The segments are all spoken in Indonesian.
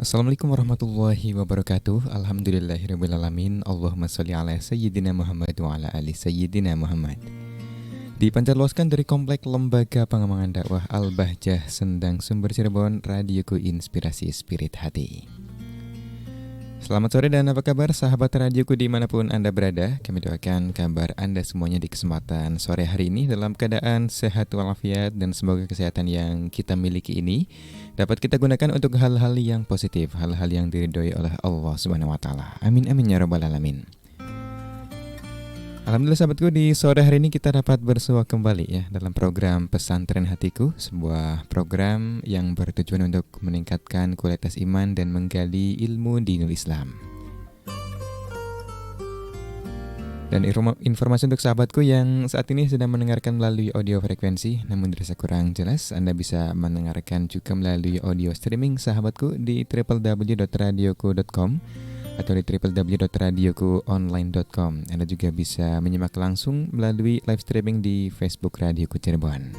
Assalamualaikum warahmatullahi wabarakatuh. Alhamdulillahirrabbilalamin. Allahumma sholli ala Sayyidina Muhammad wa ala ali Sayyidina Muhammad. Dipancarloskan dari Komplek Lembaga Pengembangan Dakwah Al-Bahjah Sendang Sumber Cirebon, Radioku Inspirasi Spirit Hati. Selamat sore dan apa kabar sahabat radioku dimanapun Anda berada. Kami doakan kabar Anda semuanya di kesempatan sore hari ini dalam keadaan sehat walafiat, dan semoga kesehatan yang kita miliki ini dapat kita gunakan untuk hal-hal yang positif, hal-hal yang diridhoi oleh Allah Subhanahu wa taala. Amin amin ya rabbal alamin. Alhamdulillah sahabatku, di sore hari ini kita dapat bersua kembali ya dalam program Pesantren Hatiku, sebuah program yang bertujuan untuk meningkatkan kualitas iman dan menggali ilmu dinul Islam. Dan informasi untuk sahabatku yang saat ini sedang mendengarkan melalui audio frekuensi namun dirasa kurang jelas, Anda bisa mendengarkan juga melalui audio streaming sahabatku di www.radioku.com atau di www.radiokuonline.com. Anda juga bisa menyimak langsung melalui live streaming di Facebook Radioku Cirebon.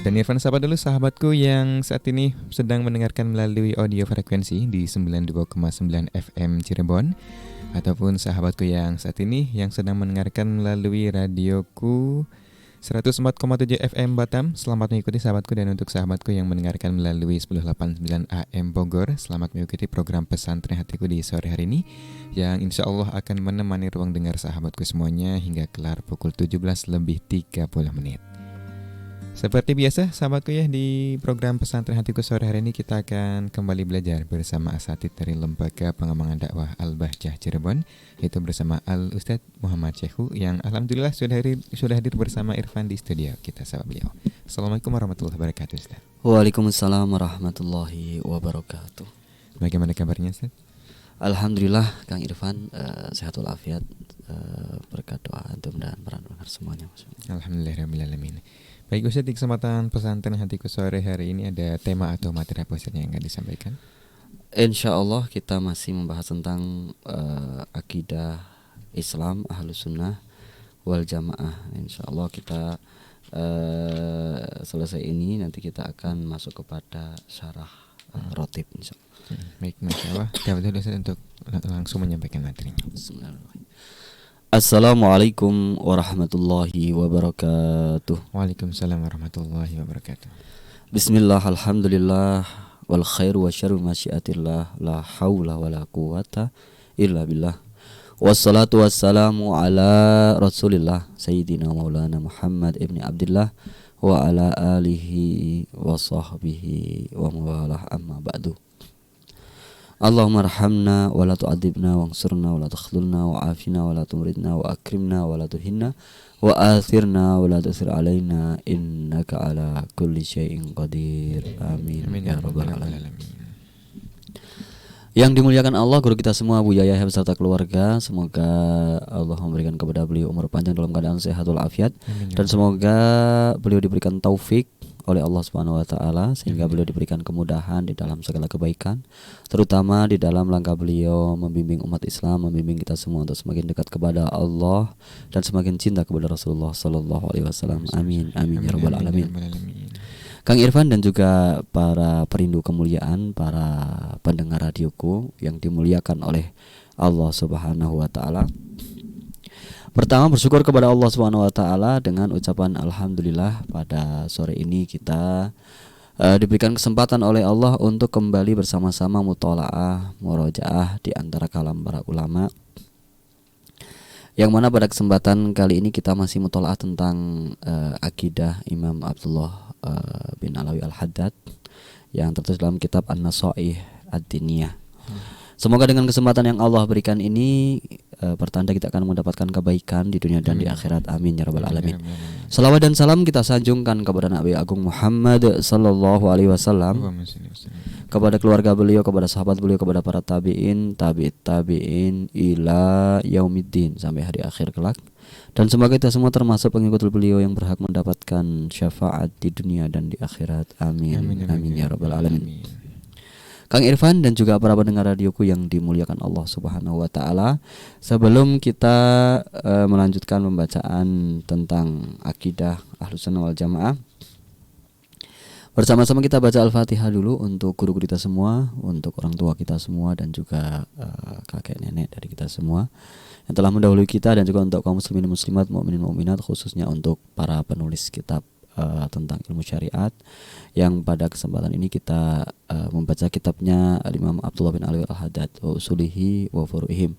Dan Irfan sapa dulu sahabatku yang saat ini sedang mendengarkan melalui audio frekuensi di 92,9 FM Cirebon, ataupun sahabatku yang saat ini yang sedang mendengarkan melalui radioku 104,7 FM Batam. Selamat mengikuti sahabatku, dan untuk sahabatku yang mendengarkan melalui 1089 AM Bogor, selamat mengikuti program Pesantren Hatiku di sore hari ini yang insya Allah akan menemani ruang dengar sahabatku semuanya hingga kelar pukul 17:30. Seperti biasa sahabatku ya, di program Pesantren Hatiku sore hari ini kita akan kembali belajar bersama asatidz dari Lembaga Pengembangan Dakwah Al-Bahjah Cirebon, yaitu bersama Al-Ustadz Muhammad Syekhu yang alhamdulillah sudah hadir bersama Irfan di studio kita, sahabat beliau. Assalamualaikum warahmatullahi wabarakatuh, Ustadz. Waalaikumsalam warahmatullahi wabarakatuh. Bagaimana kabarnya, Ustadz? Alhamdulillah Kang Irfan, sehat walafiat, berkat doa antum dan para pendengar semuanya. Alhamdulillahirrahmanirrahim. Baik Ustadz, di kesempatan Pesantren Hatiku sore hari ini ada tema atau materi apa Ustadz yang akan disampaikan? Insya Allah kita masih membahas tentang akidah Islam Ahlus Sunnah wal Jamaah. Insya Allah kita selesai ini nanti kita akan masuk kepada syarah rotib, insya Allah. Baik, Masya Allah. Dapat Ustadz untuk langsung menyampaikan materinya. Bismillahirrahmanirrahim. Assalamualaikum warahmatullahi wabarakatuh. Waalaikumsalam warahmatullahi wabarakatuh. Bismillah, alhamdulillah, wal khairu wa syarru masyiatillah, la hawla wa la quwata illa billah. Wassalatu wassalamu ala rasulillah Sayyidina Maulana Muhammad ibni Abdillah wa ala alihi wa sahbihi wa mawalah, amma ba'du. Allahumma arhamna wa la tu'adzibna wansurna wa la takhlulna wa afina wa la tumridna wa akrimna wa la tuhinna wa athirna wa la tusir alaina innaka ala kulli syai'in qadir. Amin ya rabbal alamin. Yang dimuliakan Allah, guru kita semua Abu Yahya beserta keluarga, semoga Allah memberikan kepada beliau umur panjang dalam keadaan sehat walafiat, dan semoga beliau diberikan taufik oleh Allah Subhanahu wa taala sehingga beliau diberikan kemudahan di dalam segala kebaikan, terutama di dalam langkah beliau membimbing umat Islam, membimbing kita semua untuk semakin dekat kepada Allah dan semakin cinta kepada Rasulullah sallallahu alaihi wasallam. Amin amin ya rabbal alamin. Kang Irfan dan juga para perindu kemuliaan, para pendengar radioku yang dimuliakan oleh Allah Subhanahu wa taala. Pertama, bersyukur kepada Allah Subhanahu wa taala dengan ucapan alhamdulillah. Pada sore ini kita diberikan kesempatan oleh Allah untuk kembali bersama-sama mutolaah, murojaah di antara kalam para ulama. Yang mana pada kesempatan kali ini kita masih mutolaah tentang akidah Imam Abdullah bin Alawi Al-Haddad yang tertulis dalam kitab An-Nasaih Ad-Diniyah. Semoga dengan kesempatan yang Allah berikan ini pertanda kita akan mendapatkan kebaikan di dunia dan di akhirat. Amin ya rabbal alamin. Salawat dan salam kita sanjungkan kepada Nabi Agung Muhammad sallallahu alaihi wasallam, kepada keluarga beliau, kepada sahabat beliau, kepada para tabi'in, tabi'in ila yaumiddin, sampai hari akhir kelak. Dan semoga kita semua termasuk pengikut beliau yang berhak mendapatkan syafaat di dunia dan di akhirat. Amin amin ya rabbal alamin. Kang Irfan dan juga para pendengar radioku yang dimuliakan Allah Subhanahu wa taala, sebelum kita melanjutkan pembacaan tentang akidah Ahlus Sunnah wal Jamaah, Bersama-sama kita baca Al-Fatihah dulu untuk guru kita semua, untuk orang tua kita semua, dan juga kakek nenek dari kita semua yang telah mendahului kita, dan juga untuk kaum muslimin muslimat, mukminin mukminat, khususnya untuk para penulis kitab tentang ilmu syariat yang pada kesempatan ini kita membaca kitabnya Imam Abdullah bin Alwi Al-Haddad wa usulihi wa furu'ihim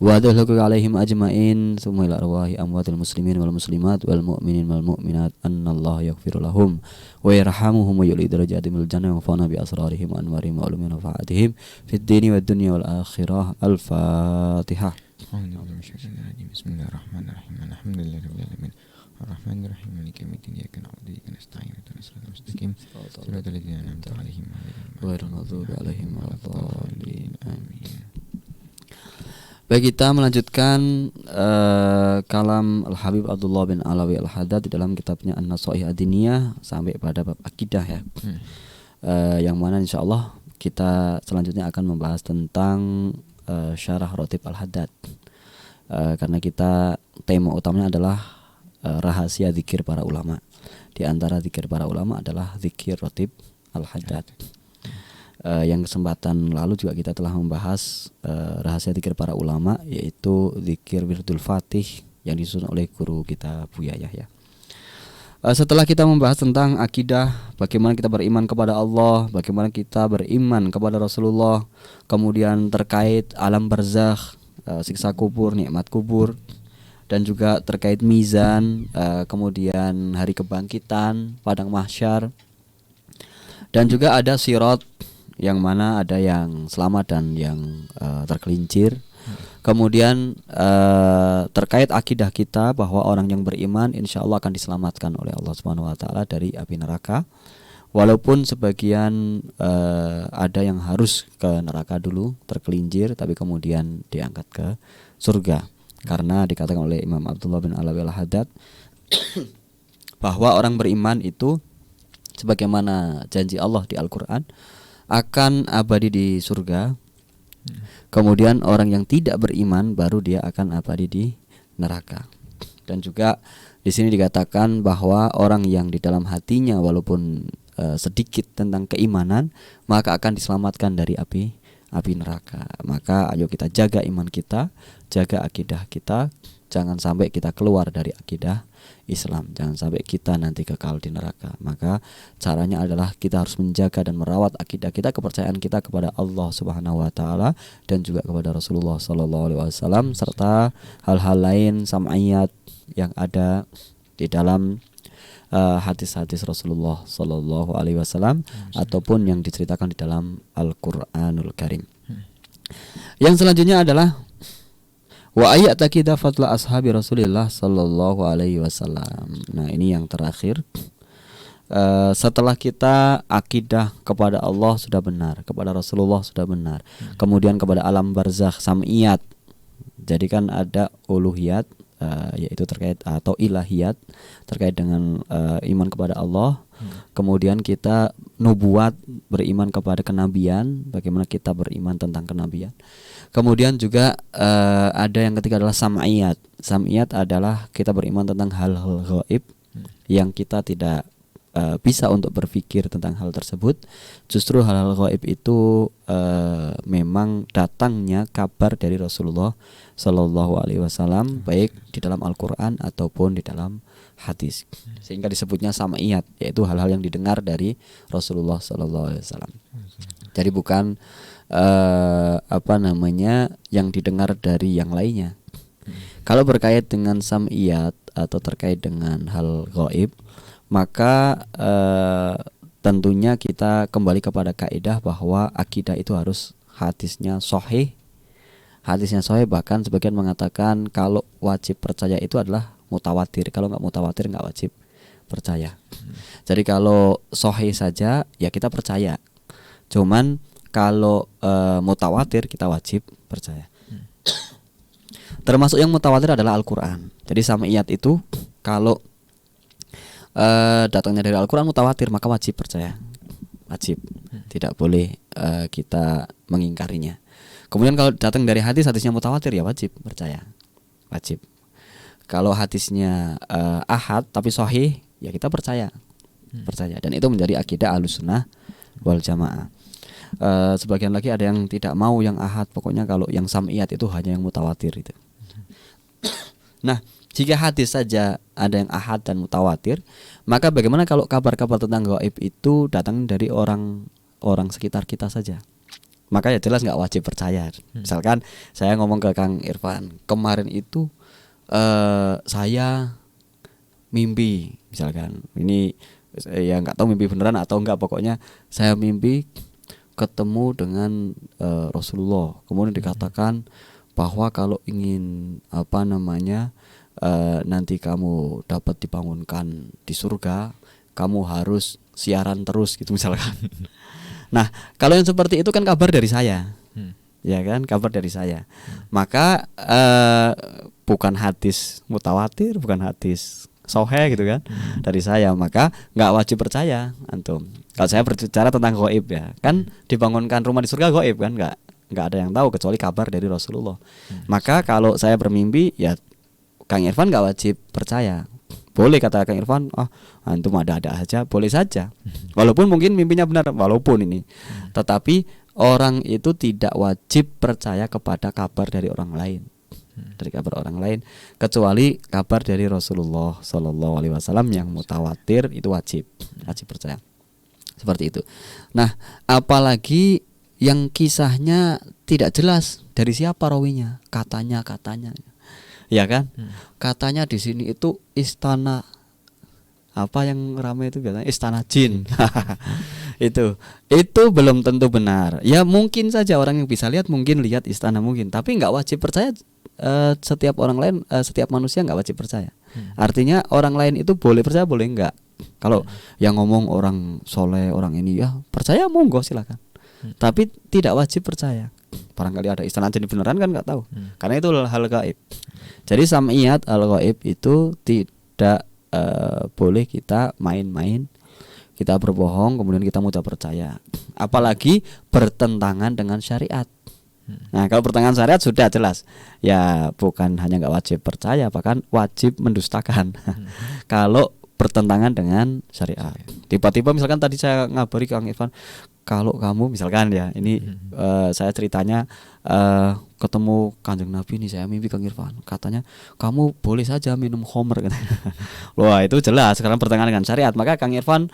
wa adallahu alaihim ajma'in summa ila arwahi amwatil muslimin wal muslimat wal mu'minin wal mu'minat annallaha yaghfiru lahum wa yarhamuhum wa yu'li darajatihim fil jannah wa fana bi asrarihim wa anwarihim wa ulumihim wa fa'atihim fid dini wad dunya wal akhirah. Al-Fatihah. Bismillahirrahmanirrahim. Alhamdulillahirabbil alamin. Ar-Rahmanir-Rahim. Maliki yaumiddin. Iyyaka na'budu wa iyyaka nasta'in. Ihdinas siratal mustaqim. Shiratal ladzina an'amta 'alaihim ghairil maghdubi 'alaihim waladdallin. Amin. Baik, kita melanjutkan kalam Al-Habib Abdullah bin Alawi Al-Haddad di dalam kitabnya An-Nasaih Ad-Diniyah sampai pada bab akidah ya. Yang mana insyaallah kita selanjutnya akan membahas tentang syarah Ratib Al-Haddad. Karena kita tema utamanya adalah rahasia zikir para ulama. Di antara zikir para ulama adalah zikir Ratib Al-Haddad. Yang kesempatan lalu juga kita telah membahas rahasia zikir para ulama, yaitu zikir Wirdul Fatih yang disusun oleh guru kita Buya Yahya. Setelah kita membahas tentang akidah, bagaimana kita beriman kepada Allah, bagaimana kita beriman kepada Rasulullah, kemudian terkait alam barzakh, siksa kubur, nikmat kubur, dan juga terkait mizan, kemudian hari kebangkitan, padang mahsyar, dan juga ada sirat yang mana ada yang selamat dan yang tergelincir. Kemudian terkait akidah kita bahwa orang yang beriman insya Allah akan diselamatkan oleh Allah Subhanahu Wa Taala dari api neraka. Walaupun sebagian ada yang harus ke neraka dulu tergelincir, tapi kemudian diangkat ke surga. Karena dikatakan oleh Imam Abdullah bin Alawi Al-Haddad bahwa orang beriman itu sebagaimana janji Allah di Al-Quran akan abadi di surga. Kemudian orang yang tidak beriman baru dia akan abadi di neraka. Dan juga di sini dikatakan bahwa orang yang di dalam hatinya walaupun sedikit tentang keimanan maka akan diselamatkan dari api neraka. Maka ayo kita jaga iman kita, jaga akidah kita, jangan sampai kita keluar dari akidah Islam, jangan sampai kita nanti kekal di neraka. Maka caranya adalah kita harus menjaga dan merawat akidah kita, kepercayaan kita kepada Allah Subhanahu Wa Taala dan juga kepada Rasulullah Sallallahu Alaihi Wasallam, serta hal-hal lain sam'iyat yang ada di dalam hadis-hadis Rasulullah Sallallahu Alaihi Wasallam ataupun yang diceritakan di dalam Al-Quranul Karim. Yang selanjutnya adalah wa ayat taqidah fadla ashabi Rasulillah Sallallahu Alaihi Wasallam. Nah, ini yang terakhir. Setelah kita akidah kepada Allah sudah benar, kepada Rasulullah sudah benar, kemudian kepada alam barzakh sam'iyat. Jadi kan ada uluhiyat, yaitu terkait atau ilahiyat terkait dengan iman kepada Allah. Kemudian kita nubuat, beriman kepada kenabian, bagaimana kita beriman tentang kenabian. Kemudian juga ada yang ketiga adalah sam'iyat. Sam'iyat adalah kita beriman tentang hal-hal gaib yang kita tidak bisa untuk berpikir tentang hal tersebut. Justru hal-hal gaib itu memang datangnya kabar dari Rasulullah Sallallahu Alaihi Wasallam, baik di dalam Al-Quran ataupun di dalam hadis, sehingga disebutnya sam'iyat, yaitu hal-hal yang didengar dari Rasulullah Sallallahu Alaihi Wasallam. Jadi bukan yang didengar dari yang lainnya. Kalau berkait dengan sam'iyat atau terkait dengan hal gaib, maka tentunya kita kembali kepada kaidah bahwa akidah itu harus hadisnya sahih. Hadisnya sahih, bahkan sebagian mengatakan kalau wajib percaya itu adalah mutawatir. Kalau nggak mutawatir nggak wajib percaya. Jadi kalau sahih saja ya kita percaya. Cuman kalau mutawatir kita wajib percaya. Termasuk yang mutawatir adalah Al-Quran. Jadi sam'iyat itu kalau datangnya dari Al-Quran mutawatir maka wajib percaya, wajib, tidak boleh kita mengingkarinya. Kemudian kalau datang dari hadis, hadisnya mutawatir ya wajib percaya, wajib. Kalau hadisnya ahad tapi sahih ya kita percaya, percaya. Dan itu menjadi akidah Ahlussunnah wal Jamaah. Sebagian lagi ada yang tidak mau yang ahad, pokoknya kalau yang sam'iyat itu hanya yang mutawatir itu. Nah, jika hadis saja ada yang ahad dan mutawatir, maka bagaimana kalau kabar-kabar tentang gaib itu datang dari orang sekitar kita saja? Maka ya jelas nggak wajib percaya. Misalkan saya ngomong ke Kang Irfan, kemarin itu saya mimpi, misalkan ini ya nggak tahu mimpi beneran atau enggak, pokoknya saya mimpi ketemu dengan Rasulullah, kemudian dikatakan bahwa kalau ingin nanti kamu dapat dibangunkan di surga, kamu harus siaran terus gitu misalkan. Nah, kalau yang seperti itu kan kabar dari saya, ya kan, kabar dari saya. Maka bukan hadis mutawatir, bukan hadis soheh gitu kan, dari saya, maka nggak wajib percaya antum. Kalau saya berbicara tentang gaib ya, kan dibangunkan rumah di surga gaib kan, nggak ada yang tahu kecuali kabar dari Rasulullah. Maka kalau saya bermimpi ya Kang Irfan nggak wajib percaya. Boleh kata Kang Irfan, antum ada-ada aja, boleh saja. Walaupun mungkin mimpinya benar, walaupun ini. Tetapi orang itu tidak wajib percaya kepada kabar dari orang lain. Dari kabar orang lain, kecuali kabar dari Rasulullah Shallallahu Alaihi Wasallam yang mutawatir itu wajib percaya. Seperti itu. Nah, apalagi yang kisahnya tidak jelas dari siapa rawinya, katanya, ya kan? Katanya di sini itu istana apa yang ramai itu biasanya istana jin. itu belum tentu benar. Ya mungkin saja orang yang bisa lihat mungkin lihat istana mungkin, tapi nggak wajib percaya. Setiap orang lain, setiap manusia nggak wajib percaya. Artinya orang lain itu boleh percaya boleh enggak. Kalau yang ngomong orang soleh, orang ini ya percaya monggo silakan. Tapi tidak wajib percaya. Barangkali ada istana jin beneran kan nggak tahu. Karena itu hal gaib. Jadi sam'iyat al-gaib itu tidak boleh kita main-main, kita berbohong kemudian kita mudah percaya. Apalagi bertentangan dengan syariat. Nah, kalau pertentangan syariat sudah jelas, ya bukan hanya nggak wajib percaya, bahkan wajib mendustakan. Kalau bertentangan dengan syariat. Tiba-tiba misalkan tadi saya ngabari Kang Irfan, kalau kamu misalkan ya, ini saya ceritanya ketemu Kanjeng Nabi nih, saya mimpi Kang Irfan, katanya kamu boleh saja minum khamr katanya. Wah, itu jelas sekarang bertentangan dengan syariat, maka Kang Irfan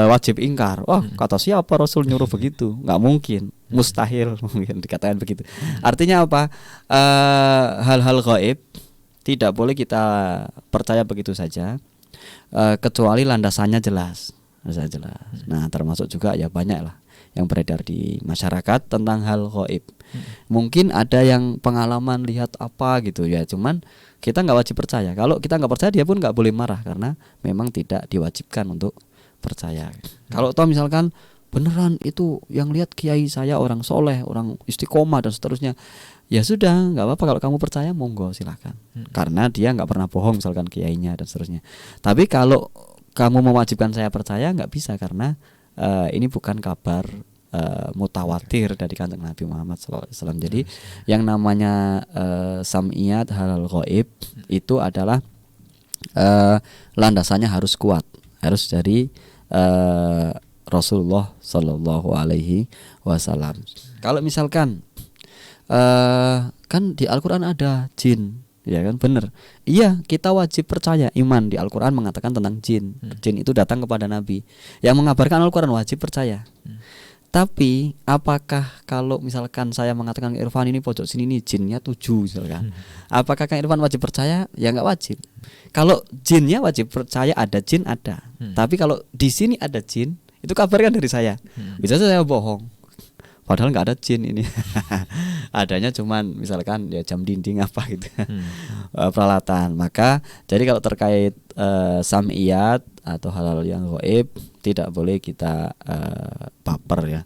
wajib ingkar. Wah, kata siapa Rasul nyuruh begitu? Nggak mungkin, mustahil mungkin dikatakan begitu. Artinya apa? Hal-hal gaib tidak boleh kita percaya begitu saja, kecuali landasannya jelas. Nah, termasuk juga ya banyak lah yang beredar di masyarakat tentang hal gaib. Mungkin ada yang pengalaman lihat apa gitu ya, cuman kita nggak wajib percaya. Kalau kita nggak percaya, dia pun nggak boleh marah karena memang tidak diwajibkan untuk percaya. Kalau toh misalkan beneran itu yang lihat kiai saya orang soleh, orang istiqomah dan seterusnya, ya sudah nggak apa-apa, kalau kamu percaya monggo silakan. Karena dia nggak pernah bohong misalkan kiainya dan seterusnya. Tapi kalau kamu mewajibkan saya percaya nggak bisa, karena ini bukan kabar mutawatir dari Kanjeng Nabi Muhammad SAW. Jadi yang namanya sam'iyat halal gaib itu adalah landasannya harus kuat, harus dari Rasulullah Shallallahu Alaihi Wasallam. Kalau misalkan kan di Al-Quran ada jin, ya kan, benar. Iya, kita wajib percaya, iman di Al-Quran mengatakan tentang jin. Jin itu datang kepada Nabi. Yang mengabarkan Al-Quran wajib percaya. Tapi apakah kalau misalkan saya mengatakan ke Irfan ini pojok sini nih jinnya 7 misalkan, apakah Kang Irfan wajib percaya? Ya nggak wajib. Kalau jinnya wajib percaya, ada jin ada. Tapi kalau di sini ada jin, itu kabarkan dari saya. Bisa saya bohong, padahal nggak ada jin ini. Adanya cuman misalkan ya jam dinding apa gitu, peralatan. Maka jadi kalau terkait sam'iyat atau hal-hal yang gaib tidak boleh kita baper ya.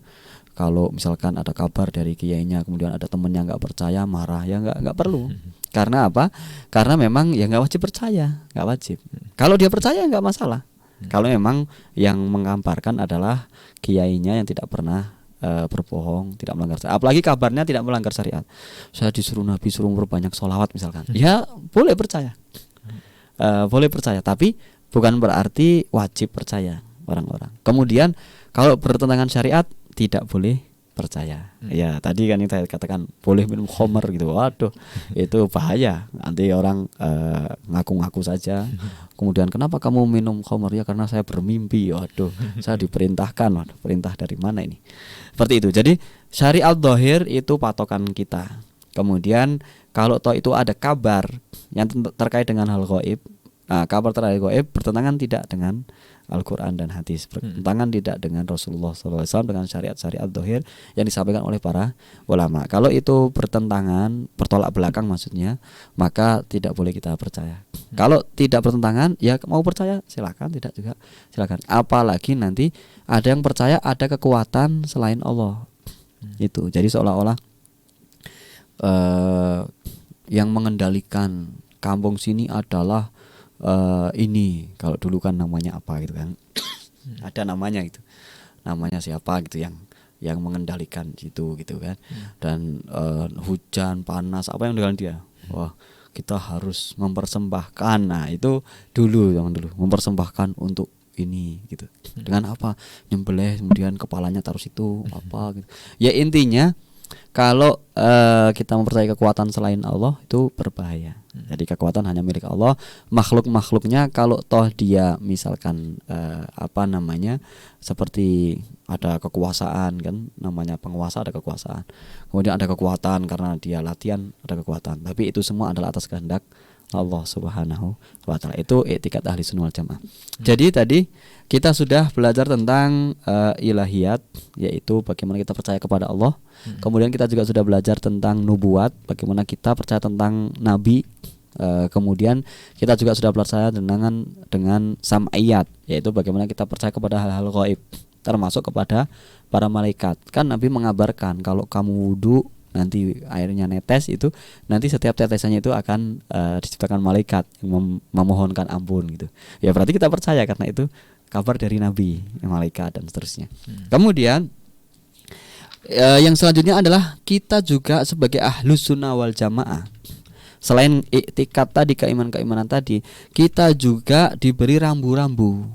Kalau misalkan ada kabar dari kiainya kemudian ada temennya nggak percaya, marah, ya nggak perlu. Karena apa? Karena memang ya nggak wajib percaya, nggak wajib. Kalau dia percaya nggak masalah. Kalau memang yang mengamparkan adalah kiainya yang tidak pernah berbohong, tidak melanggar syariat. Apalagi kabarnya tidak melanggar syariat. Saya disuruh Nabi suruh berbanyak sholawat misalkan, ya boleh percaya, boleh percaya. Tapi bukan berarti wajib percaya. orang-orang. Kemudian kalau bertentangan syariat tidak boleh percaya. Ya tadi kan yang saya katakan boleh minum khamar gitu. Waduh, itu bahaya. Nanti orang ngaku-ngaku saja. Kemudian kenapa kamu minum khamar? Ya karena saya bermimpi. Waduh, saya diperintahkan. Waduh, perintah dari mana ini? Seperti itu. Jadi syariat zahir itu patokan kita. Kemudian kalau toh itu ada kabar yang terkait dengan hal gaib, kabar terkait gaib bertentangan tidak dengan Al-Quran dan hadis, bertentangan tidak dengan Rasulullah SAW, dengan syariat-syariat zahir yang disampaikan oleh para ulama. Kalau itu bertentangan, bertolak belakang maksudnya, maka tidak boleh kita percaya. Kalau tidak bertentangan, ya mau percaya silakan, tidak juga silakan. Apalagi nanti ada yang percaya ada kekuatan selain Allah. Itu jadi seolah-olah yang mengendalikan kampung sini adalah ini. Kalau dulu kan namanya apa gitu kan, ada namanya itu, namanya siapa gitu yang mengendalikan situ gitu kan. Dan hujan panas apa yang dengan dia, wah kita harus mempersembahkan. Nah itu dulu zaman dulu, mempersembahkan untuk ini gitu. Dengan apa? Nyembelih kemudian kepalanya taruh situ apa gitu. Ya intinya kalau kita mempercayai kekuatan selain Allah itu berbahaya. Jadi kekuatan hanya milik Allah. Makhluk-makhluknya kalau toh dia misalkan seperti ada kekuasaan kan, namanya penguasa ada kekuasaan. Kemudian ada kekuatan karena dia latihan, ada kekuatan. Tapi itu semua adalah atas kehendak Allah Subhanahu wa taala. Itu i'tikad ahli sunnah wal jamaah. Jadi tadi kita sudah belajar tentang ilahiyat, yaitu bagaimana kita percaya kepada Allah. Kemudian kita juga sudah belajar tentang nubuat, bagaimana kita percaya tentang nabi. Kemudian kita juga sudah percaya dengan sam'iyat, yaitu bagaimana kita percaya kepada hal-hal gaib, termasuk kepada para malaikat. Kan Nabi mengabarkan kalau kamu wudu nanti airnya netes, itu nanti setiap tetesannya itu akan diciptakan malaikat yang memohonkan ampun gitu. Ya berarti kita percaya karena itu kabar dari Nabi, malaikat dan seterusnya. Kemudian yang selanjutnya adalah kita juga sebagai ahlus sunnah wal jamaah, selain i'tikad tadi, keimanan tadi, kita juga diberi rambu-rambu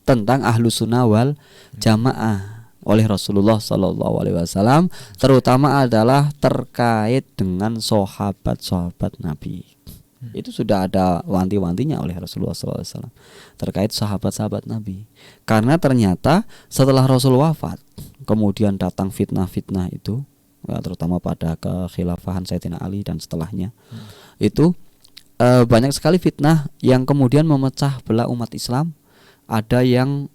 tentang ahlus sunnah wal jamaah oleh Rasulullah SAW, terutama adalah terkait dengan sahabat-sahabat Nabi. Itu sudah ada wanti-wantinya oleh Rasulullah SAW terkait sahabat-sahabat Nabi. Karena ternyata setelah Rasul wafat, kemudian datang fitnah-fitnah itu, ya, terutama pada kekhilafahan Sayyidina Ali dan setelahnya. Itu banyak sekali fitnah yang kemudian memecah belah umat Islam. Ada yang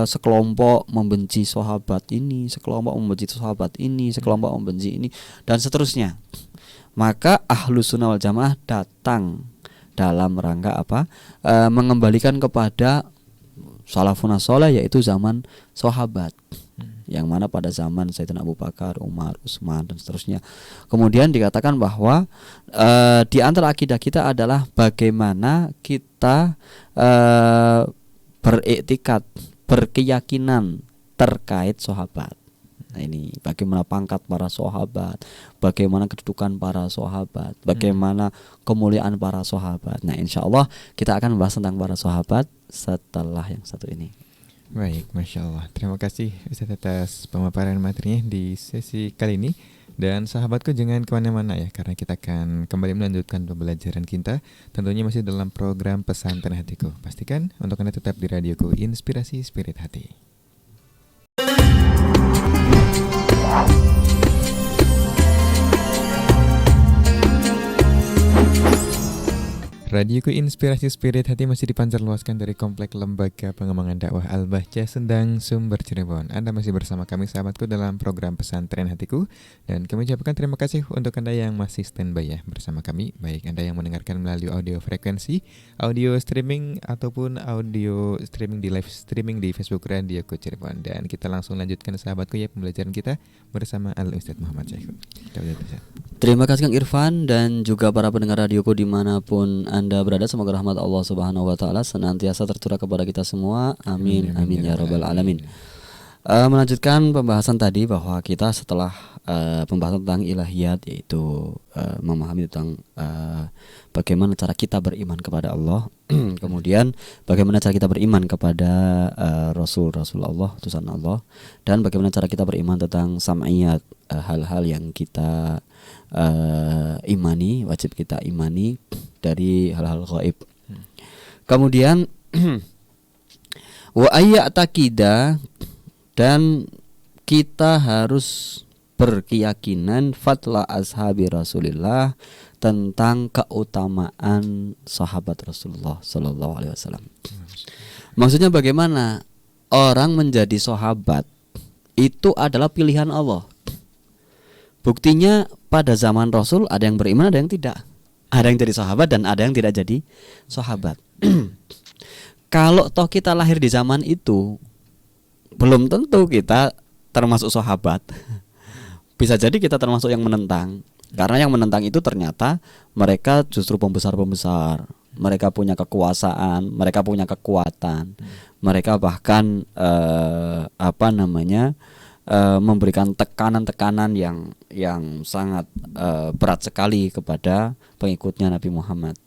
sekelompok membenci sahabat ini, sekelompok membenci sahabat ini, sekelompok membenci ini, dan seterusnya. Maka ahlus sunnah wal jamaah datang dalam rangka apa? Mengembalikan kepada salafun sholeh, yaitu zaman sahabat, yang mana pada zaman Sayyidina Abu Bakar, Umar, Utsman dan seterusnya. Kemudian dikatakan bahwa di antara akidah kita adalah bagaimana kita beriktikad, berkeyakinan terkait sahabat. Nah ini bagaimana pangkat para sahabat, bagaimana kedudukan para sahabat, bagaimana kemuliaan para sahabat. Nah insya Allah kita akan membahas tentang para sahabat setelah yang satu ini. Baik, Masya Allah. Terima kasih Ustaz atas pemaparan materinya di sesi kali ini. Dan sahabatku jangan kemana-mana ya, karena kita akan kembali melanjutkan pembelajaran kita, tentunya masih dalam program Pesantren Hatiku. Pastikan untuk Anda tetap di radioku Inspirasi Spirit Hati. Radioku Inspirasi Spirit Hati masih dipancar luaskan dari Komplek Lembaga Pengembangan Dakwah Al-Bahjah Sendang, Sumber, Cirebon. Anda masih bersama kami sahabatku dalam program Pesantren Hatiku. Dan kami ucapkan terima kasih untuk Anda yang masih standby ya bersama kami. Baik Anda yang mendengarkan melalui audio frekuensi, audio streaming, ataupun audio streaming di live streaming di Facebook Radioku Cirebon. Dan kita langsung lanjutkan sahabatku ya pembelajaran kita bersama Al-Ustadz Muhammad Syaikh. Terima kasih Kang Irfan dan juga para pendengar radioku dimanapun Anda berada. Semoga rahmat Allah Subhanahu wa taala senantiasa tercurah kepada kita semua. Amin amin ya rabbal alamin. Melanjutkan pembahasan tadi bahwa kita setelah pembahasan tentang ilahiyat, yaitu memahami tentang bagaimana cara kita beriman kepada Allah, kemudian bagaimana cara kita beriman kepada Rasulullah, utusan Allah, dan bagaimana cara kita beriman tentang sam'iyat, hal-hal yang kita imani, wajib kita imani dari hal-hal gaib. Kemudian wa ayya'taqida, dan kita harus berkeyakinan fatla ashabi Rasulillah, tentang keutamaan sahabat Rasulullah Sallallahu Alaihi Wasallam. Maksudnya bagaimana orang menjadi sahabat itu adalah pilihan Allah. Buktinya pada zaman Rasul ada yang beriman, ada yang tidak. Ada yang jadi sahabat dan ada yang tidak jadi sahabat. Kalau toh kita lahir di zaman itu, belum tentu kita termasuk sahabat. Bisa jadi kita termasuk yang menentang. Karena yang menentang itu ternyata mereka justru pembesar-pembesar. Mereka punya kekuasaan, mereka punya kekuatan. Mereka bahkan memberikan tekanan-tekanan yang sangat berat sekali kepada pengikutnya Nabi Muhammad.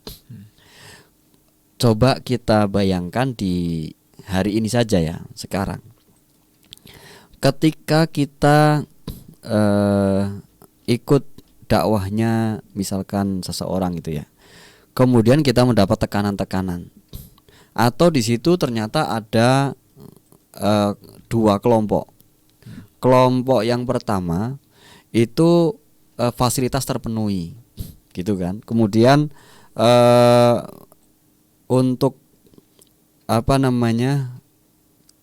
Coba kita bayangkan di hari ini saja ya, sekarang. Ketika kita ikut dakwahnya misalkan seseorang gitu ya, kemudian kita mendapat tekanan-tekanan, atau di situ ternyata ada dua kelompok. Kelompok yang pertama itu fasilitas terpenuhi, gitu kan. Kemudian untuk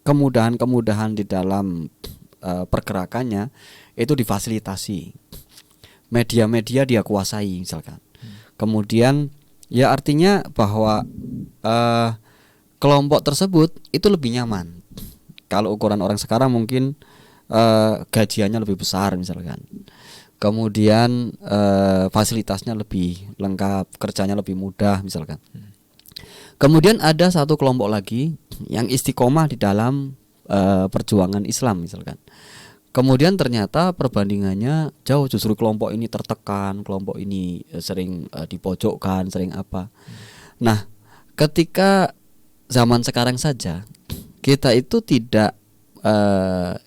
kemudahan-kemudahan di dalam pergerakannya itu difasilitasi, media-media dia kuasai misalkan. Kemudian ya artinya bahwa kelompok tersebut itu lebih nyaman. Kalau ukuran orang sekarang mungkin gajiannya lebih besar misalkan. Kemudian fasilitasnya lebih lengkap, kerjanya lebih mudah misalkan. Kemudian ada satu kelompok lagi yang istiqomah di dalam perjuangan Islam misalkan. Kemudian ternyata perbandingannya jauh, justru kelompok ini tertekan, kelompok ini sering dipojokkan, sering apa. Nah, ketika zaman sekarang saja kita itu tidak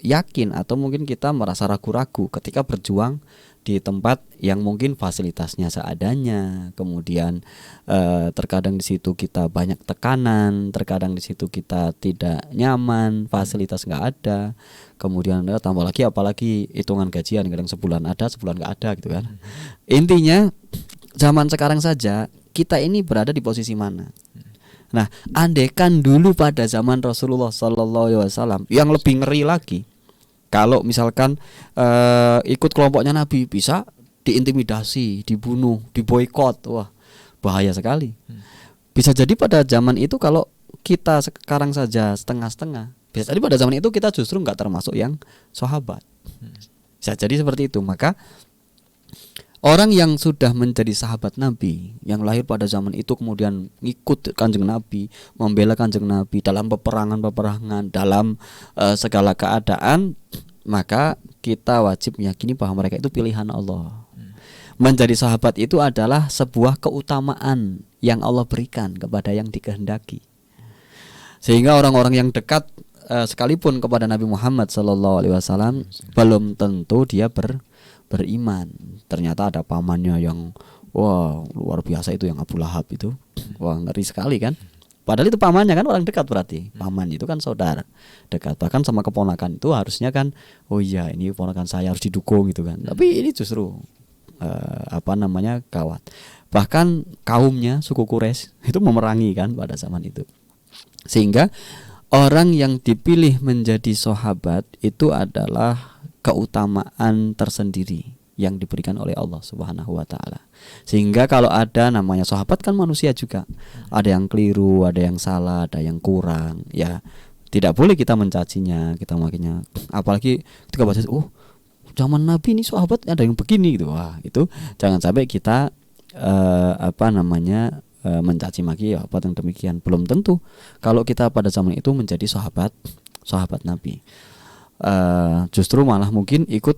yakin, atau mungkin kita merasa ragu-ragu ketika berjuang di tempat yang mungkin fasilitasnya seadanya, kemudian terkadang di situ kita banyak tekanan, terkadang di situ kita tidak nyaman, fasilitas nggak ada, kemudian tambah lagi apalagi hitungan gajian, kadang sebulan ada, sebulan nggak ada gitu kan. Intinya zaman sekarang saja kita ini berada di posisi mana? Nah, andaikan dulu pada zaman Rasulullah Sallallahu Alaihi Wasallam yang lebih ngeri lagi. Kalau misalkan ikut kelompoknya Nabi bisa diintimidasi, dibunuh, diboikot, wah bahaya sekali. Bisa jadi pada zaman itu kalau kita sekarang saja setengah-setengah, bisa jadi pada zaman itu kita justru nggak termasuk yang sahabat. Bisa jadi seperti itu. Maka orang yang sudah menjadi sahabat Nabi, yang lahir pada zaman itu kemudian ngikut Kanjeng Nabi, membela Kanjeng Nabi dalam peperangan-peperangan, dalam segala keadaan, maka kita wajib meyakini bahwa mereka itu pilihan Allah. Menjadi sahabat itu adalah sebuah keutamaan yang Allah berikan kepada yang dikehendaki. Sehingga orang-orang yang dekat sekalipun kepada Nabi Muhammad SAW belum tentu dia beriman. Ternyata ada pamannya yang wah luar biasa, itu yang Abu Lahab itu. Wah ngeri sekali kan. Padahal itu pamannya kan orang dekat, berarti paman itu kan saudara dekat. Bahkan sama keponakan itu harusnya kan, oh iya ini keponakan saya harus didukung gitu kan. Tapi ini justru gawat. Bahkan kaumnya suku Quraisy itu memerangi kan pada zaman itu. Sehingga orang yang dipilih menjadi sahabat itu adalah keutamaan tersendiri yang diberikan oleh Allah Subhanahu wa taala. Sehingga kalau ada namanya sahabat kan manusia juga. Ada yang keliru, ada yang salah, ada yang kurang. Ya, tidak boleh kita mencacinya, kita makinnya. Apalagi ketika baca, zaman Nabi ini sahabat ada yang begini gitu. Wah, itu jangan sampai kita mencaci maki ya apa yang demikian. Belum tentu kalau kita pada zaman itu menjadi sahabat Nabi. justru malah mungkin ikut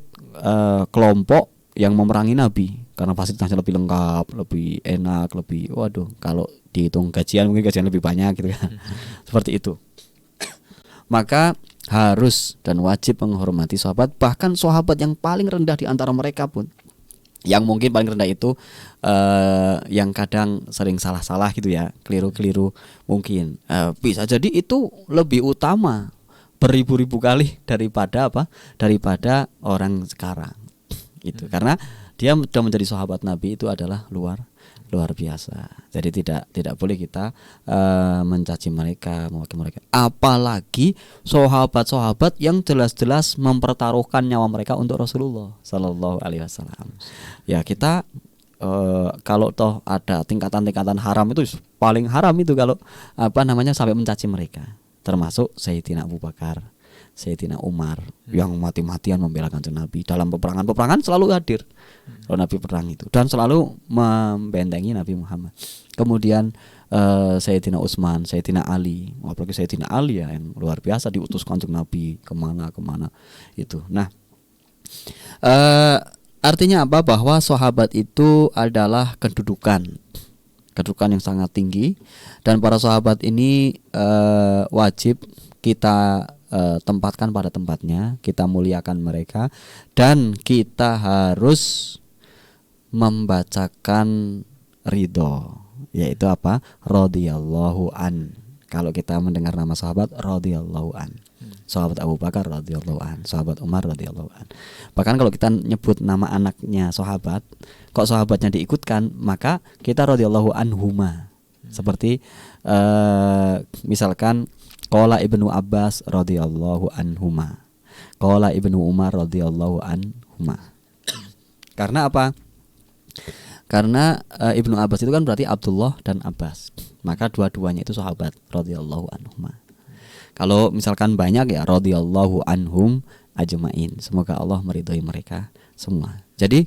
kelompok yang memerangi Nabi karena fasilitasnya lebih lengkap, lebih enak, lebih waduh kalau dihitung gajian mungkin gajian lebih banyak gitu kan. Seperti itu. Maka harus dan wajib menghormati sahabat, bahkan sahabat yang paling rendah di antara mereka pun, yang mungkin paling rendah itu yang kadang sering salah-salah gitu ya, keliru-keliru mungkin bisa jadi itu lebih utama beribu-ribu kali daripada daripada orang sekarang gitu. Karena dia sudah menjadi sahabat Nabi itu adalah luar biasa. Jadi tidak boleh kita mencaci mereka, mewakili mereka. Apalagi sahabat-sahabat yang jelas-jelas mempertaruhkan nyawa mereka untuk Rasulullah Sallallahu Alaihi Wasallam. Ya kita kalau toh ada tingkatan-tingkatan haram itu paling haram itu kalau sampai mencaci mereka. Termasuk Sayyidina Abu Bakar, Sayyidina Umar yang mati-matian membela Kanjeng Nabi dalam peperangan selalu hadir kalau Nabi perang itu dan selalu membentengi Nabi Muhammad. Kemudian Sayyidina Utsman, Sayyidina Ali, apalagi Sayyidina Ali ya yang luar biasa diutus Kanjeng Nabi kemana itu. Nah, artinya apa? Bahwa sahabat itu adalah kedudukan yang sangat tinggi dan para sahabat ini wajib kita tempatkan pada tempatnya, kita muliakan mereka dan kita harus membacakan ridho, yaitu apa? Radhiyallahu an. Kalau kita mendengar nama sahabat radhiyallahu an, sahabat Abu Bakar radhiyallahu an, sahabat Umar radhiyallahu an. Bahkan kalau kita nyebut nama anaknya sahabat, kok sahabatnya diikutkan, maka kita radhiyallahu anhuma. Seperti misalkan qala Ibnu Abbas radhiyallahu anhuma, qala Ibnu Umar radhiyallahu anhuma. Karena apa? Karena Ibnu Abbas itu kan berarti Abdullah dan Abbas. Maka dua-duanya itu sahabat radhiyallahu anhuma. Kalau misalkan banyak ya radhiyallahu anhum ajmain. Semoga Allah meridhai mereka semua. Jadi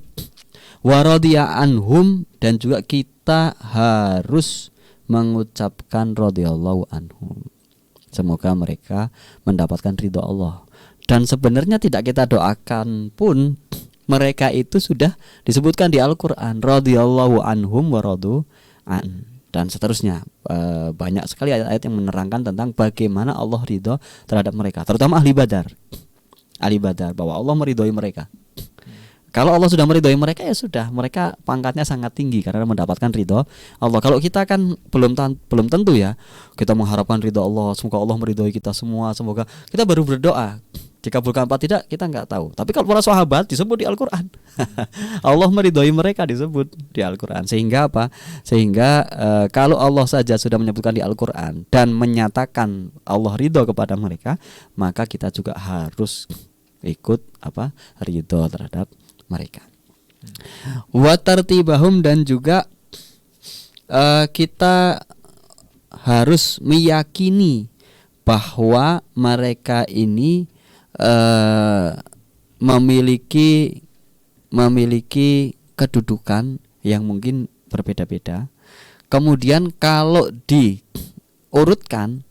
wa radhiya anhum, dan juga kita harus mengucapkan radhiyallahu anhum. Semoga mereka mendapatkan ridho Allah. Dan sebenarnya tidak kita doakan pun mereka itu sudah disebutkan di Al-Quran, radhiyallahu anhum wa radu an, dan seterusnya. Banyak sekali ayat-ayat yang menerangkan tentang bagaimana Allah ridho terhadap mereka, terutama ahli Badar, bahwa Allah meridhoi mereka. Kalau Allah sudah meridhoi mereka, ya sudah, mereka pangkatnya sangat tinggi karena mendapatkan ridho Allah. Kalau kita kan belum tentu ya kita mengharapkan ridho Allah. Semoga Allah meridhoi kita semua. Semoga kita baru berdoa. Dikabulkan apa tidak kita nggak tahu. Tapi kalau para sahabat disebut di Al-Quran, Allah meridhoi mereka disebut di Al-Quran. Sehingga apa? Sehingga kalau Allah saja sudah menyebutkan di Al-Quran dan menyatakan Allah ridho kepada mereka, maka kita juga harus ikut ridho terhadap mereka. Wa tartibahum, dan juga kita harus meyakini bahwa mereka ini memiliki kedudukan yang mungkin berbeda-beda. Kemudian kalau diurutkan,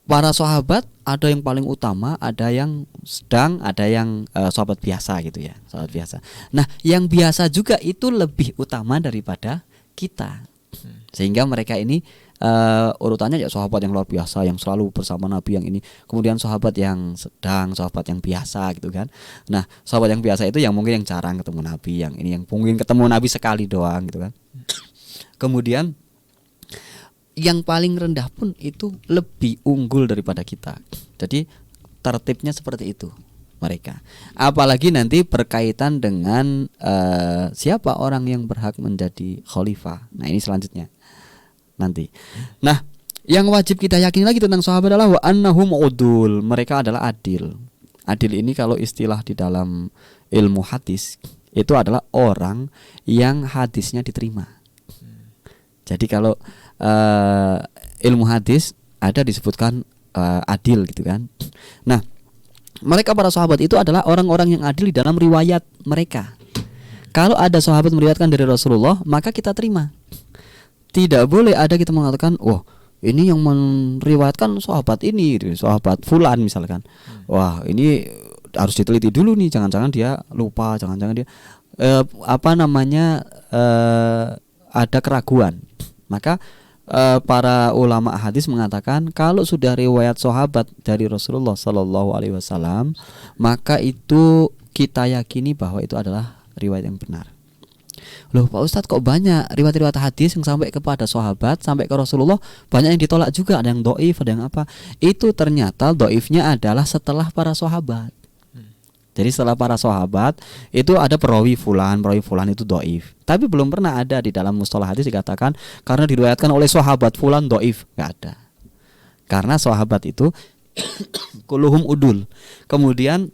para sahabat ada yang paling utama, ada yang sedang, ada yang sahabat biasa gitu ya, sahabat biasa. Nah, yang biasa juga itu lebih utama daripada kita. Sehingga mereka ini urutannya ya sahabat yang luar biasa yang selalu bersama Nabi yang ini, kemudian sahabat yang sedang, sahabat yang biasa gitu kan. Nah, sahabat yang biasa itu yang mungkin yang jarang ketemu Nabi, yang ini yang mungkin ketemu Nabi sekali doang gitu kan. Kemudian yang paling rendah pun itu lebih unggul daripada kita. Jadi tertibnya seperti itu mereka. Apalagi nanti berkaitan dengan siapa orang yang berhak menjadi khalifah. Nah, ini selanjutnya nanti. Nah, yang wajib kita yakini lagi tentang sahabat adalah wa annahum udul. Mereka adalah adil. Adil ini kalau istilah di dalam ilmu hadis itu adalah orang yang hadisnya diterima. Jadi kalau ilmu hadis ada disebutkan adil gitu kan. Nah, mereka para sahabat itu adalah orang-orang yang adil di dalam riwayat mereka. Kalau ada sahabat meriwayatkan dari Rasulullah, maka kita terima. Tidak boleh ada kita mengatakan, wah ini yang meriwayatkan sahabat ini, sahabat fulan misalkan. Wah, ini harus diteliti dulu nih, jangan-jangan dia lupa, jangan-jangan dia ada keraguan. Maka para ulama hadis mengatakan kalau sudah riwayat sahabat dari Rasulullah Sallallahu Alaihi Wasallam, maka itu kita yakini bahwa itu adalah riwayat yang benar. Loh Pak Ustadz, kok banyak riwayat-riwayat hadis yang sampai kepada sahabat, sampai ke Rasulullah, banyak yang ditolak juga, ada yang doif, ada yang apa. Itu ternyata doifnya adalah setelah para sahabat. Jadi setelah para sahabat itu ada perawi fulan itu doif. Tapi belum pernah ada di dalam mustalah hadis dikatakan karena diriwayatkan oleh sahabat fulan doif, nggak ada. Karena sahabat itu kuluhum udul. Kemudian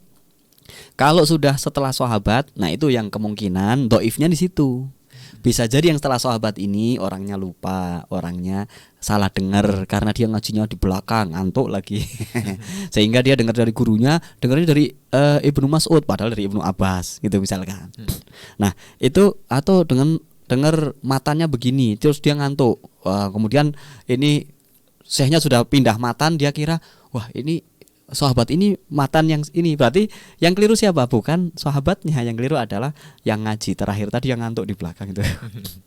kalau sudah setelah sahabat, nah itu yang kemungkinan doifnya di situ. Bisa jadi yang setelah sahabat ini orangnya lupa, orangnya salah dengar karena dia ngajinya di belakang, ngantuk lagi. Sehingga dia dengar dari gurunya, dengarnya dari Ibnu Mas'ud padahal dari Ibnu Abbas gitu misalkan. Nah, itu atau dengan dengar matanya begini, terus dia ngantuk. Kemudian ini syekhnya sudah pindah matan, dia kira, wah ini sahabat ini matan yang ini, berarti yang keliru siapa? Bukan sahabatnya, yang keliru adalah yang ngaji terakhir tadi yang ngantuk di belakang itu.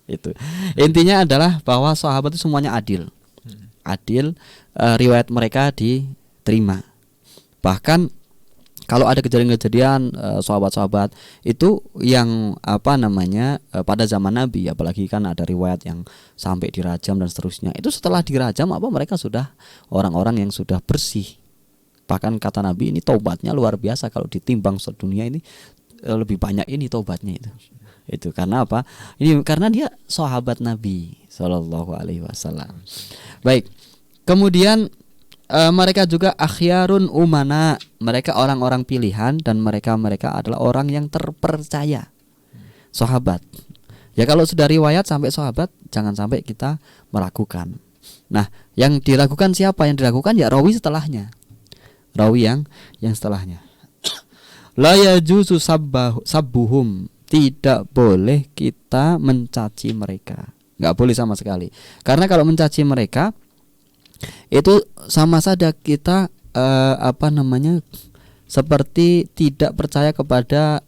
Itu intinya adalah bahwa sahabat itu semuanya adil, riwayat mereka diterima. Bahkan kalau ada kejadian-kejadian sahabat-sahabat itu yang pada zaman Nabi, apalagi kan ada riwayat yang sampai dirajam dan seterusnya. Itu setelah dirajam mereka sudah orang-orang yang sudah bersih. Bahkan kata Nabi ini taubatnya luar biasa, kalau ditimbang sedunia ini lebih banyak ini taubatnya itu karena apa? Ini karena dia sahabat Nabi Sallallahu Alaihi Wasallam. Baik, kemudian mereka juga akhyarun umana, mereka orang-orang pilihan dan mereka adalah orang yang terpercaya. Sahabat. Ya kalau sudah riwayat sampai sahabat jangan sampai kita meragukan. Nah, yang diragukan siapa? Yang diragukan ya rawi setelahnya. Rawi yang setelahnya. La yajuzu sabbuhum, tidak boleh kita mencaci mereka. Enggak boleh sama sekali. Karena kalau mencaci mereka itu sama saja kita seperti tidak percaya kepada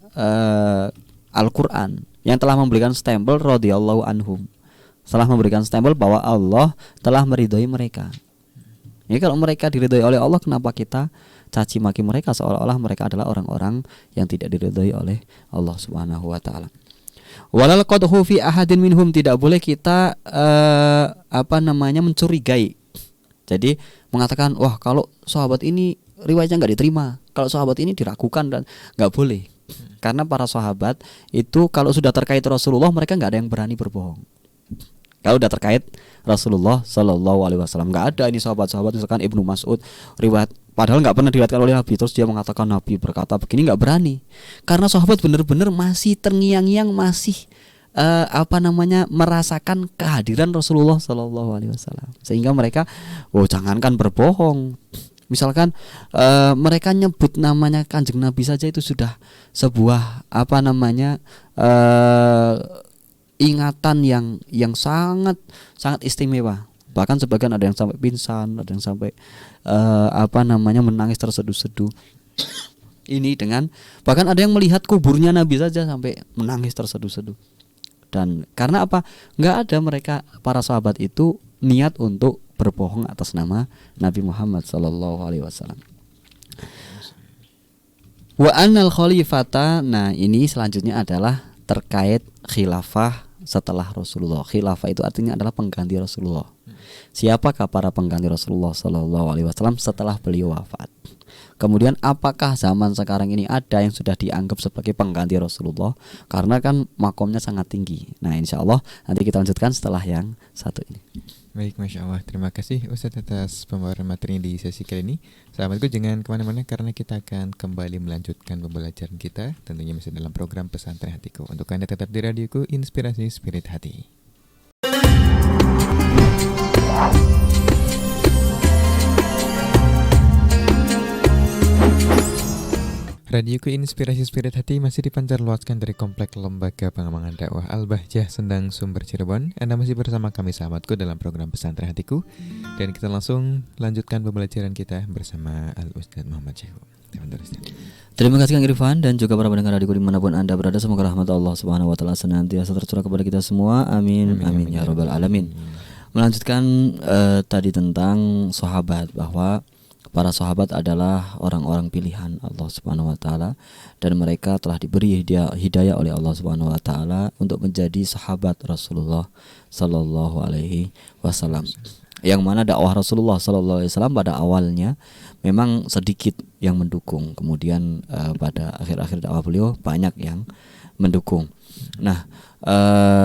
Al-Qur'an yang telah memberikan stempel radhiyallahu anhum. Setelah memberikan stempel bahwa Allah telah meridhoi mereka. Ini kalau mereka diridhoi oleh Allah, kenapa kita caci maki mereka seolah-olah mereka adalah orang-orang yang tidak diridhoi oleh Allah Subhanahu wa taala. Walal qadhu fi ahadin minhum, tidak boleh kita mencurigai. Jadi mengatakan wah kalau sahabat ini riwayatnya enggak diterima, kalau sahabat ini diragukan, dan enggak boleh. Karena para sahabat itu kalau sudah terkait Rasulullah mereka enggak ada yang berani berbohong. Kalau udah terkait Rasulullah Sallallahu Alaihi Wasallam, nggak ada ini sahabat-sahabat misalkan Ibnu Mas'ud riwayat padahal nggak pernah diriwayatkan oleh Nabi, terus dia mengatakan Nabi berkata begini, nggak berani. Karena sahabat benar-benar masih terngiang-ngiang, masih merasakan kehadiran Rasulullah Sallallahu Alaihi Wasallam, sehingga mereka jangankan berbohong. Misalkan mereka nyebut namanya Kanjeng Nabi saja itu sudah sebuah ingatan yang sangat istimewa. Bahkan sebagian ada yang sampai pingsan, ada yang sampai menangis terseduh-seduh. Ini dengan bahkan ada yang melihat kuburnya Nabi saja sampai menangis terseduh-seduh. Dan karena apa? Enggak ada mereka para sahabat itu niat untuk berbohong atas nama Nabi Muhammad sallallahu alaihi wasallam. Wa annal khalifata, nah ini selanjutnya adalah terkait khilafah setelah Rasulullah. Khilafah itu artinya adalah pengganti Rasulullah. Siapakah para pengganti Rasulullah Sallallahu Alaihi Wasallam setelah beliau wafat? Kemudian apakah zaman sekarang ini ada yang sudah dianggap sebagai pengganti Rasulullah? Karena kan makomnya sangat tinggi. Nah insya Allah nanti kita lanjutkan setelah yang satu ini. Baik, Masya Allah. Terima kasih Ustadz atas pemaparan materi di sesi kali ini. Sahabatku jangan kemana-mana karena kita akan kembali melanjutkan pembelajaran kita, tentunya masih dalam program Pesantren Hatiku. Untuk Anda tetap di radioku, Inspirasi Spirit Hati. Radioku Inspirasi Spirit Hati masih dipancar luaskan dari Komplek Lembaga Pengembangan Dakwah Al-Bahjah Sendang Sumber Cirebon. Anda masih bersama kami sahabatku dalam program Pesantren Hatiku. Dan kita langsung lanjutkan pembelajaran kita bersama Al-Ustadz Muhammad Syekhu. Terima kasih Kang Irfan dan juga para pendengar radioku dimanapun Anda berada. Semoga rahmat Allah Subhanahu wa Ta'ala senantiasa tercurah kepada kita semua. Amin, amin, ya Rabbal Alamin. Melanjutkan tadi tentang sahabat, bahwa para sahabat adalah orang-orang pilihan Allah Subhanahu wa Ta'ala, dan mereka telah diberi hidayah oleh Allah Subhanahu wa Ta'ala untuk menjadi sahabat Rasulullah sallallahu alaihi wasallam. Yang mana dakwah Rasulullah sallallahu alaihi wasallam pada awalnya memang sedikit yang mendukung, kemudian pada akhir-akhir dakwah beliau banyak yang mendukung. Nah,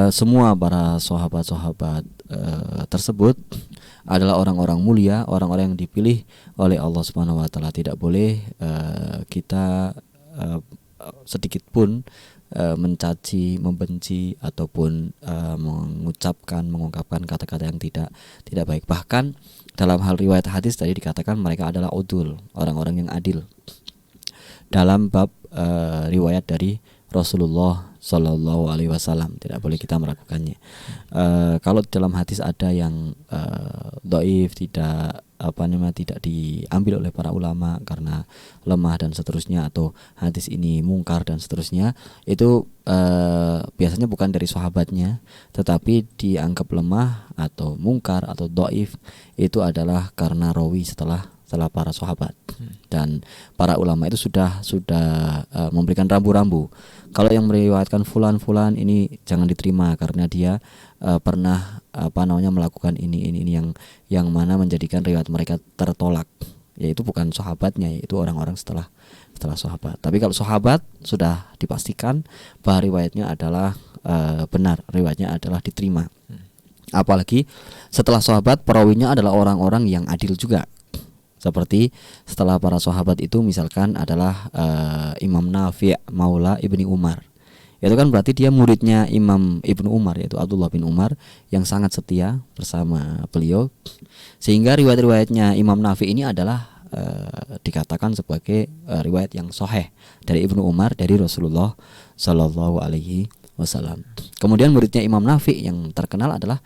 semua para sahabat-sahabat tersebut adalah orang-orang mulia, orang-orang yang dipilih oleh Allah Subhanahu wa Ta'ala. Tidak boleh kita sedikit pun mencaci, membenci ataupun mengungkapkan kata-kata yang tidak baik. Bahkan dalam hal riwayat hadis tadi dikatakan mereka adalah udul, orang-orang yang adil. Dalam bab riwayat dari Rasulullah Sallallahu Alaihi Wasallam, tidak boleh kita meragukannya. Kalau dalam hadis ada yang dhaif, tidak diambil oleh para ulama karena lemah dan seterusnya, atau hadis ini mungkar dan seterusnya, itu biasanya bukan dari sahabatnya, tetapi dianggap lemah atau mungkar atau dhaif itu adalah karena rawi setelah para sahabat. Dan para ulama itu sudah memberikan rambu-rambu. Kalau yang meriwayatkan fulan ini jangan diterima karena dia pernah melakukan ini yang mana menjadikan riwayat mereka tertolak. Yaitu bukan sahabatnya, yaitu orang-orang setelah sahabat. Tapi kalau sahabat sudah dipastikan bahwa riwayatnya adalah benar, riwayatnya adalah diterima. Apalagi setelah sahabat perawinya adalah orang-orang yang adil juga. Seperti setelah para sahabat itu misalkan adalah Imam Nafi' Maula Ibni Umar. Itu kan berarti dia muridnya Imam Ibnu Umar, yaitu Abdullah bin Umar, yang sangat setia bersama beliau. Sehingga riwayat-riwayatnya Imam Nafi' ini adalah dikatakan sebagai riwayat yang sahih dari Ibnu Umar dari Rasulullah Sallallahu Alaihi Wasallam. Kemudian muridnya Imam Nafi' yang terkenal adalah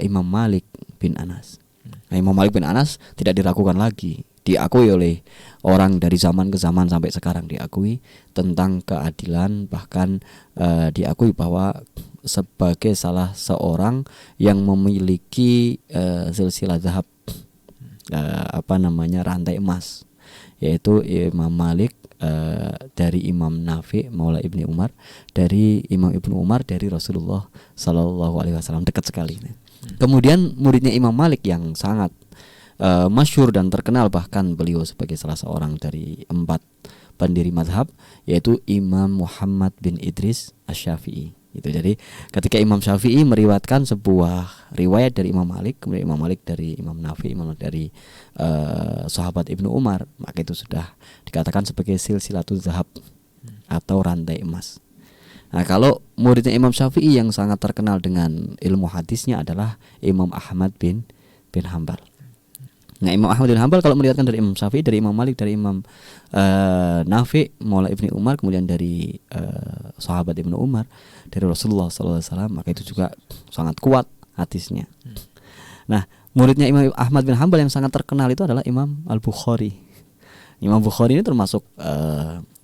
Imam Malik bin Anas. Nah, Imam Malik bin Anas tidak diragukan lagi, diakui oleh orang dari zaman ke zaman sampai sekarang, diakui tentang keadilan, bahkan diakui bahwa sebagai salah seorang yang memiliki silsilah zahab, rantai emas, yaitu Imam Malik dari Imam Nafi' Maula Ibni Umar, dari Imam Ibnu Umar dari Rasulullah Sallallahu Alaihi Wasallam, dekat sekali. Kemudian muridnya Imam Malik yang sangat masyhur dan terkenal, bahkan beliau sebagai salah seorang dari 4 pendiri mazhab, yaitu Imam Muhammad bin Idris Asy-Syafi'i. Itu jadi ketika Imam Syafi'i meriwayatkan sebuah riwayat dari Imam Malik, kemudian Imam Malik dari Imam Nafi', Imam dari sahabat Ibnu Umar, maka itu sudah dikatakan sebagai silsilatul zahab atau rantai emas. Nah, kalau muridnya Imam Syafi'i yang sangat terkenal dengan ilmu hadisnya adalah Imam Ahmad bin Hanbal. Nah, Imam Ahmad bin Hanbal kalau meriwayatkan dari Imam Syafi'i, dari Imam Malik, dari Imam Nafi' Maula Ibni Umar, kemudian dari sahabat Ibnu Umar, dari Rasulullah SAW, maka itu juga sangat kuat hadisnya. Nah, muridnya Imam Ahmad bin Hanbal yang sangat terkenal itu adalah Imam Al-Bukhari. Imam Bukhari ini termasuk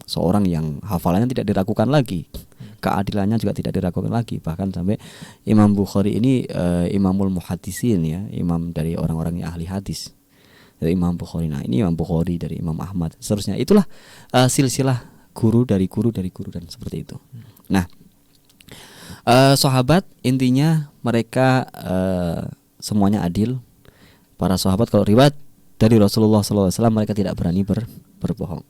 seorang yang hafalannya tidak diragukan lagi, keadilannya juga tidak diragukan lagi. Bahkan sampai Imam Bukhari ini Imamul Muhaddisin, ya, imam dari orang-orang yang ahli hadis, dari Imam Bukhari. Nah, ini Imam Bukhari dari Imam Ahmad, seterusnya. Itulah silsilah guru dari guru dan seperti itu. Nah, sahabat intinya mereka semuanya adil. Para sahabat kalau riwayat dari Rasulullah SAW mereka tidak berani berbohong.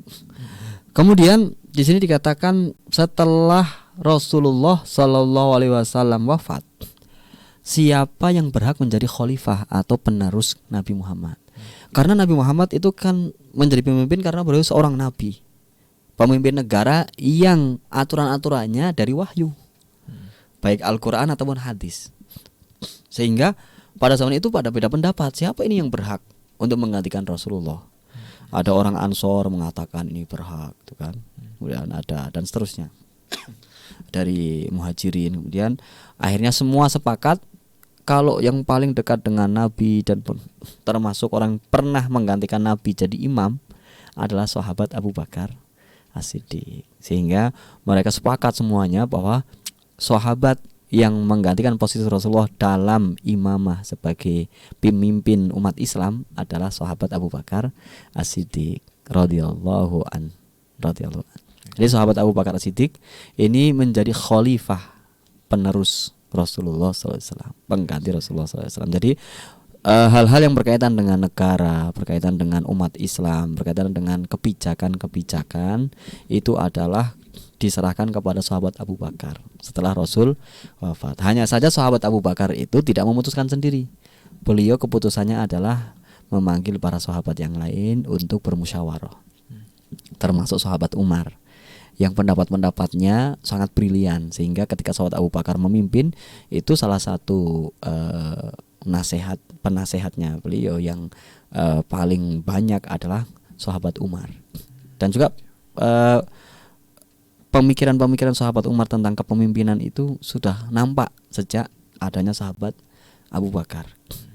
Kemudian di sini dikatakan setelah Rasulullah Sallallahu Alaihi Wasallam wafat, siapa yang berhak menjadi khalifah atau penerus Nabi Muhammad? Karena Nabi Muhammad itu kan menjadi pemimpin karena beliau seorang nabi, pemimpin negara yang aturan-aturannya dari wahyu, baik Al-Quran ataupun hadis. Sehingga pada zaman itu pada beda pendapat siapa ini yang berhak untuk menggantikan Rasulullah. Ada orang Ansor mengatakan ini berhak, gitu kan. Kemudian ada dan seterusnya dari Muhajirin. Kemudian akhirnya semua sepakat kalau yang paling dekat dengan Nabi dan termasuk orang pernah menggantikan Nabi jadi imam adalah sahabat Abu Bakar As-Siddiq. Sehingga mereka sepakat semuanya bahwa sahabat yang menggantikan posisi Rasulullah dalam imamah sebagai pemimpin umat Islam adalah sahabat Abu Bakar As-Siddiq radhiyallahu an. Jadi sahabat Abu Bakar As-Siddiq ini menjadi khalifah penerus Rasulullah SAW, pengganti Rasulullah SAW. Jadi hal-hal yang berkaitan dengan negara, berkaitan dengan umat Islam, berkaitan dengan kebijakan-kebijakan itu adalah diserahkan kepada sahabat Abu Bakar setelah Rasul wafat. Hanya saja sahabat Abu Bakar itu tidak memutuskan sendiri. Beliau keputusannya adalah memanggil para sahabat yang lain untuk bermusyawarah, termasuk sahabat Umar yang pendapat-pendapatnya sangat brilian, sehingga ketika sahabat Abu Bakar memimpin itu salah satu penasehatnya beliau yang paling banyak adalah sahabat Umar. Dan juga pemikiran-pemikiran sahabat Umar tentang kepemimpinan itu sudah nampak sejak adanya sahabat Abu Bakar,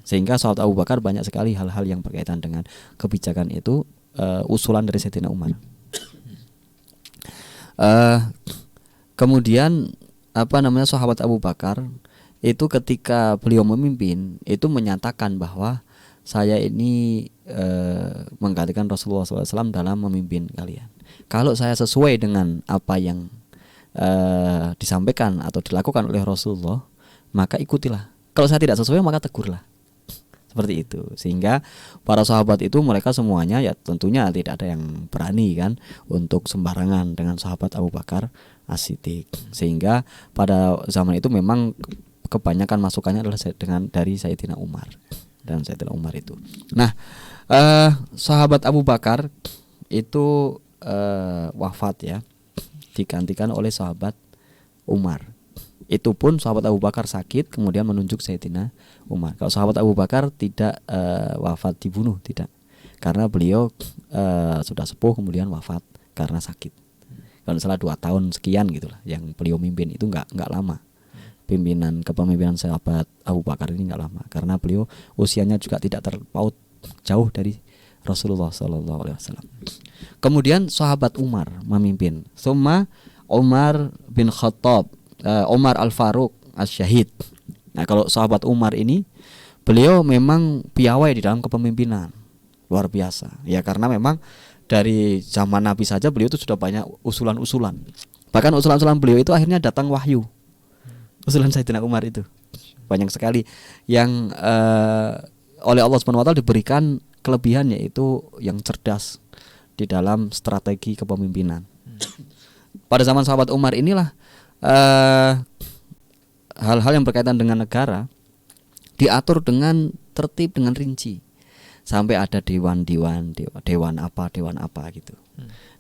sehingga sahabat Abu Bakar banyak sekali hal-hal yang berkaitan dengan kebijakan itu usulan dari Sayyidina Umar. Kemudian sahabat Abu Bakar itu ketika beliau memimpin itu menyatakan bahwa saya ini menggantikan Rasulullah SAW dalam memimpin kalian. Kalau saya sesuai dengan apa yang disampaikan atau dilakukan oleh Rasulullah, maka ikutilah. Kalau saya tidak sesuai, maka tegurlah. Seperti itu. Sehingga para sahabat itu mereka semuanya ya tentunya tidak ada yang berani kan untuk sembarangan dengan sahabat Abu Bakar As-Siddiq. Sehingga pada zaman itu memang kebanyakan masukannya adalah dari Sayyidina Umar dan Sayyidina Umar itu. Nah, sahabat Abu Bakar itu wafat ya, digantikan oleh sahabat Umar. Itu pun sahabat Abu Bakar sakit kemudian menunjuk Sayyidina Umar. Kalau sahabat Abu Bakar tidak wafat dibunuh, tidak, karena beliau sudah sepuh kemudian wafat karena sakit. Kalau salah 2 tahun sekian gitulah yang beliau mimpin, itu nggak lama. Kepemimpinan sahabat Abu Bakar ini nggak lama karena beliau usianya juga tidak terpaut jauh dari Rasulullah SAW. Kemudian sahabat Umar memimpin. Summa Umar bin Khattab, Umar Al-Faruq As-Syahid. Nah, kalau sahabat Umar ini beliau memang piawai di dalam kepemimpinan, luar biasa. Ya karena memang dari zaman Nabi saja beliau itu sudah banyak usulan-usulan. Bahkan usulan-usulan beliau itu akhirnya datang wahyu. Usulan Sayyidina Umar itu banyak sekali yang oleh Allah Subhanahu wa taala diberikan kelebihan, yaitu yang cerdas di dalam strategi kepemimpinan. Pada zaman sahabat Umar inilah hal-hal yang berkaitan dengan negara diatur dengan tertib, dengan rinci, sampai ada dewan apa gitu.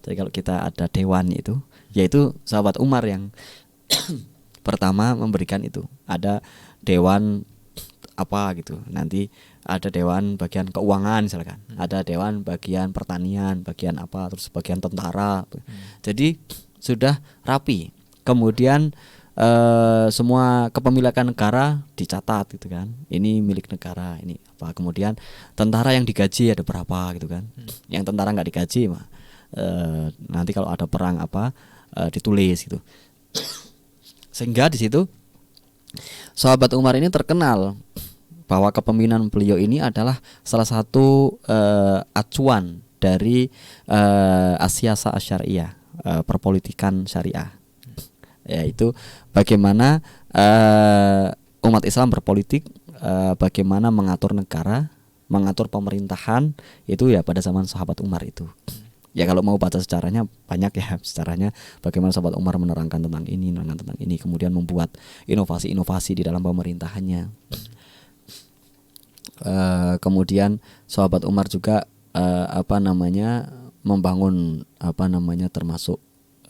Jadi kalau kita ada dewan itu, yaitu sahabat Umar yang pertama memberikan itu. Ada dewan apa gitu, nanti ada dewan bagian keuangan misalkan, ada dewan bagian pertanian, bagian apa, terus bagian tentara. Jadi sudah rapi. Kemudian semua kepemilikan negara dicatat gitu kan, ini milik negara, ini apa. Kemudian tentara yang digaji ada berapa gitu kan, yang tentara nggak digaji mah nanti kalau ada perang apa ditulis gitu. Sehingga di situ sahabat Umar ini terkenal bahwa kepemimpinan beliau ini adalah salah satu acuan dari as-siyasah asy-syariah, perpolitikan syariah, yaitu bagaimana umat Islam berpolitik, bagaimana mengatur negara, mengatur pemerintahan, itu ya pada zaman sahabat Umar itu. Ya kalau mau baca sejarahnya banyak ya, sejarahnya bagaimana sahabat Umar menerangkan tentang ini, kemudian membuat inovasi-inovasi di dalam pemerintahannya. Kemudian sahabat Umar juga membangun termasuk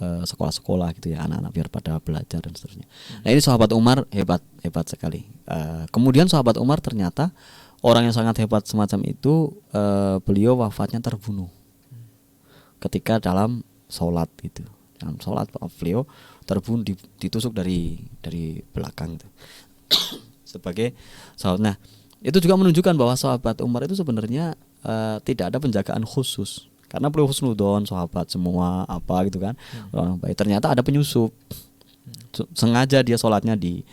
sekolah-sekolah gitu ya, anak-anak biar pada belajar dan seterusnya. Nah ini sahabat Umar hebat sekali. Kemudian sahabat Umar ternyata orang yang sangat hebat semacam itu, beliau wafatnya terbunuh. ketika dalam sholat gitu. Dalam sholat beliau terbunuh ditusuk dari belakang gitu. Sebagai sahabat. Nah, itu juga menunjukkan bahwa sahabat Umar itu sebenarnya tidak ada penjagaan khusus. Karena beliau husnudon, sahabat semua apa gitu kan. Orang baik. Ternyata ada penyusup. Sengaja dia sholatnya di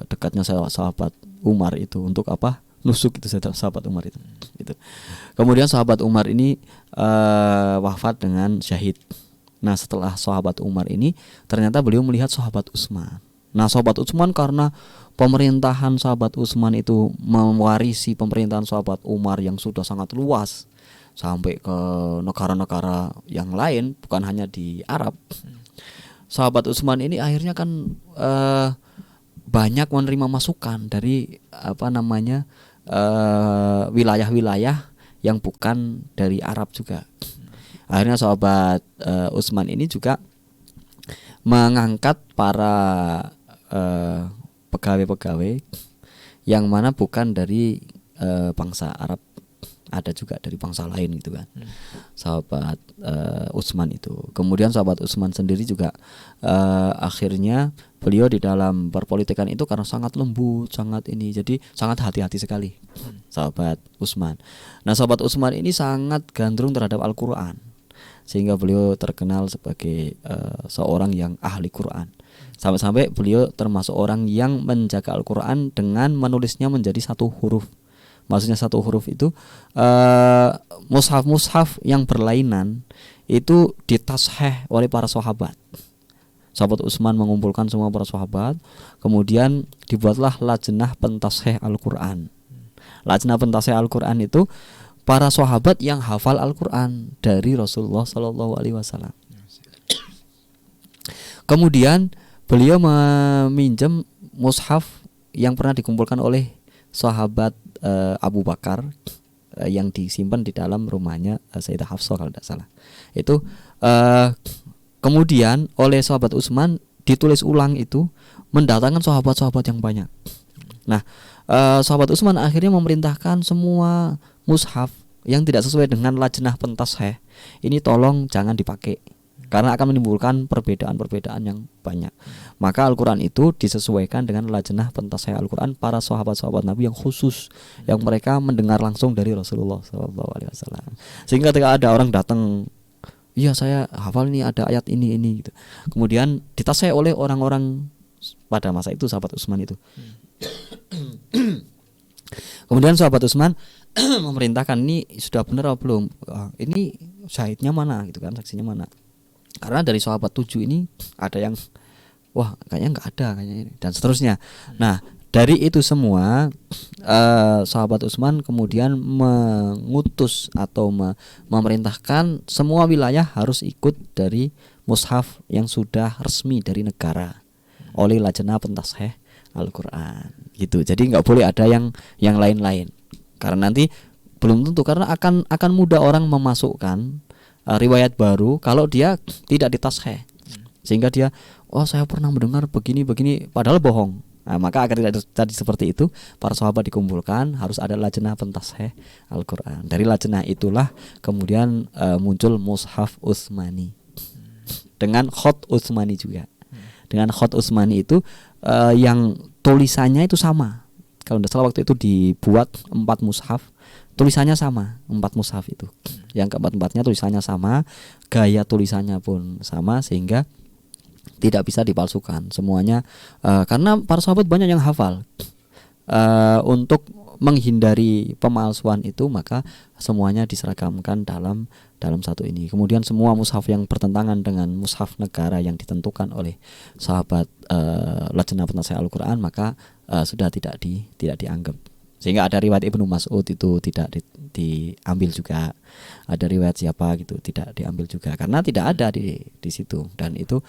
dekatnya sahabat Umar itu untuk apa? Nusuk itu sahabat Umar itu. Gitu. Kemudian sahabat Umar ini wafat dengan syahid. Nah, setelah sahabat Umar ini ternyata beliau melihat sahabat Utsman. Nah, sahabat Utsman karena pemerintahan sahabat Utsman itu mewarisi pemerintahan sahabat Umar yang sudah sangat luas sampai ke negara-negara yang lain, bukan hanya di Arab. Sahabat Utsman ini akhirnya kan banyak menerima masukan dari wilayah-wilayah yang bukan dari Arab juga. Akhirnya sahabat Utsman ini juga mengangkat para pegawai-pegawai yang mana bukan dari bangsa Arab, ada juga dari bangsa lain gitu kan. Sahabat Utsman itu. Kemudian sahabat Utsman sendiri juga akhirnya beliau di dalam perpolitikan itu karena sangat lembut, sangat ini, jadi sangat hati-hati sekali. Sahabat Utsman. Nah, sahabat Utsman ini sangat gandrung terhadap Al-Qur'an. Sehingga beliau terkenal sebagai seorang yang ahli Quran. Sampai-sampai beliau termasuk orang yang menjaga Al-Quran dengan menulisnya menjadi satu huruf. Maksudnya satu huruf itu mushaf-mushaf yang berlainan itu ditasheh oleh para sahabat. Sahabat Utsman mengumpulkan semua para sahabat, kemudian dibuatlah lajnah pentasheh Al-Quran. Lajnah pentasheh Al-Quran itu para sahabat yang hafal Al-Quran dari Rasulullah SAW. Kemudian beliau meminjam mushaf yang pernah dikumpulkan oleh sahabat Abu Bakar yang disimpan di dalam rumahnya Sayyidah Hafsah kalau tidak salah. Itu kemudian oleh sahabat Utsman ditulis ulang itu, mendatangkan sahabat-sahabat yang banyak. Nah, sahabat Utsman akhirnya memerintahkan semua mushaf yang tidak sesuai dengan lajnah pentasheh ini tolong jangan dipakai karena akan menimbulkan perbedaan-perbedaan yang banyak. Maka Al-Quran itu disesuaikan dengan lajnah pentasheh Al-Quran para sahabat-sahabat Nabi yang khusus, yang mereka mendengar langsung dari Rasulullah SAW. Sehingga ketika ada orang datang, iya saya hafal ini ada ayat ini gitu. Kemudian ditasheh oleh orang-orang pada masa itu sahabat Utsman itu. Kemudian sahabat Utsman memerintahkan, ini sudah benar atau belum? Ini syahidnya mana gitu kan, saksinya mana? Karena dari sahabat 7 ini ada yang wah kayaknya nggak ada kayaknya ini, dan seterusnya. Nah, dari itu semua sahabat Utsman kemudian mengutus atau memerintahkan semua wilayah harus ikut dari mushaf yang sudah resmi dari negara oleh lajnah pentasheh Al-Quran gitu. Jadi nggak boleh ada yang lain-lain, karena nanti belum tentu, karena akan mudah orang memasukkan riwayat baru kalau dia tidak ditasheh, sehingga dia saya pernah mendengar begini padahal bohong. Nah, maka agar tidak terjadi seperti itu, para sahabat dikumpulkan, harus ada lajnah pentasheh Al-Quran. Dari lajnah itulah kemudian muncul mushaf Utsmani dengan khot Utsmani juga. Dengan khot Utsmani itu yang tulisannya itu sama. Kalau tidak salah waktu itu dibuat 4 mushaf, tulisannya sama, 4 mushaf itu. Yang keempat-empatnya tulisannya sama, gaya tulisannya pun sama, sehingga tidak bisa dipalsukan semuanya, karena para sahabat banyak yang hafal. Untuk menghindari pemalsuan itu, maka semuanya diseragamkan dalam satu ini. Kemudian semua mushaf yang bertentangan dengan mushaf negara yang ditentukan oleh sahabat lajnah pentasheh Al-Quran, maka sudah tidak dianggap. Sehingga ada riwayat Ibnu Mas'ud itu tidak diambil juga, ada riwayat siapa gitu tidak diambil juga, karena tidak ada di situ, dan itu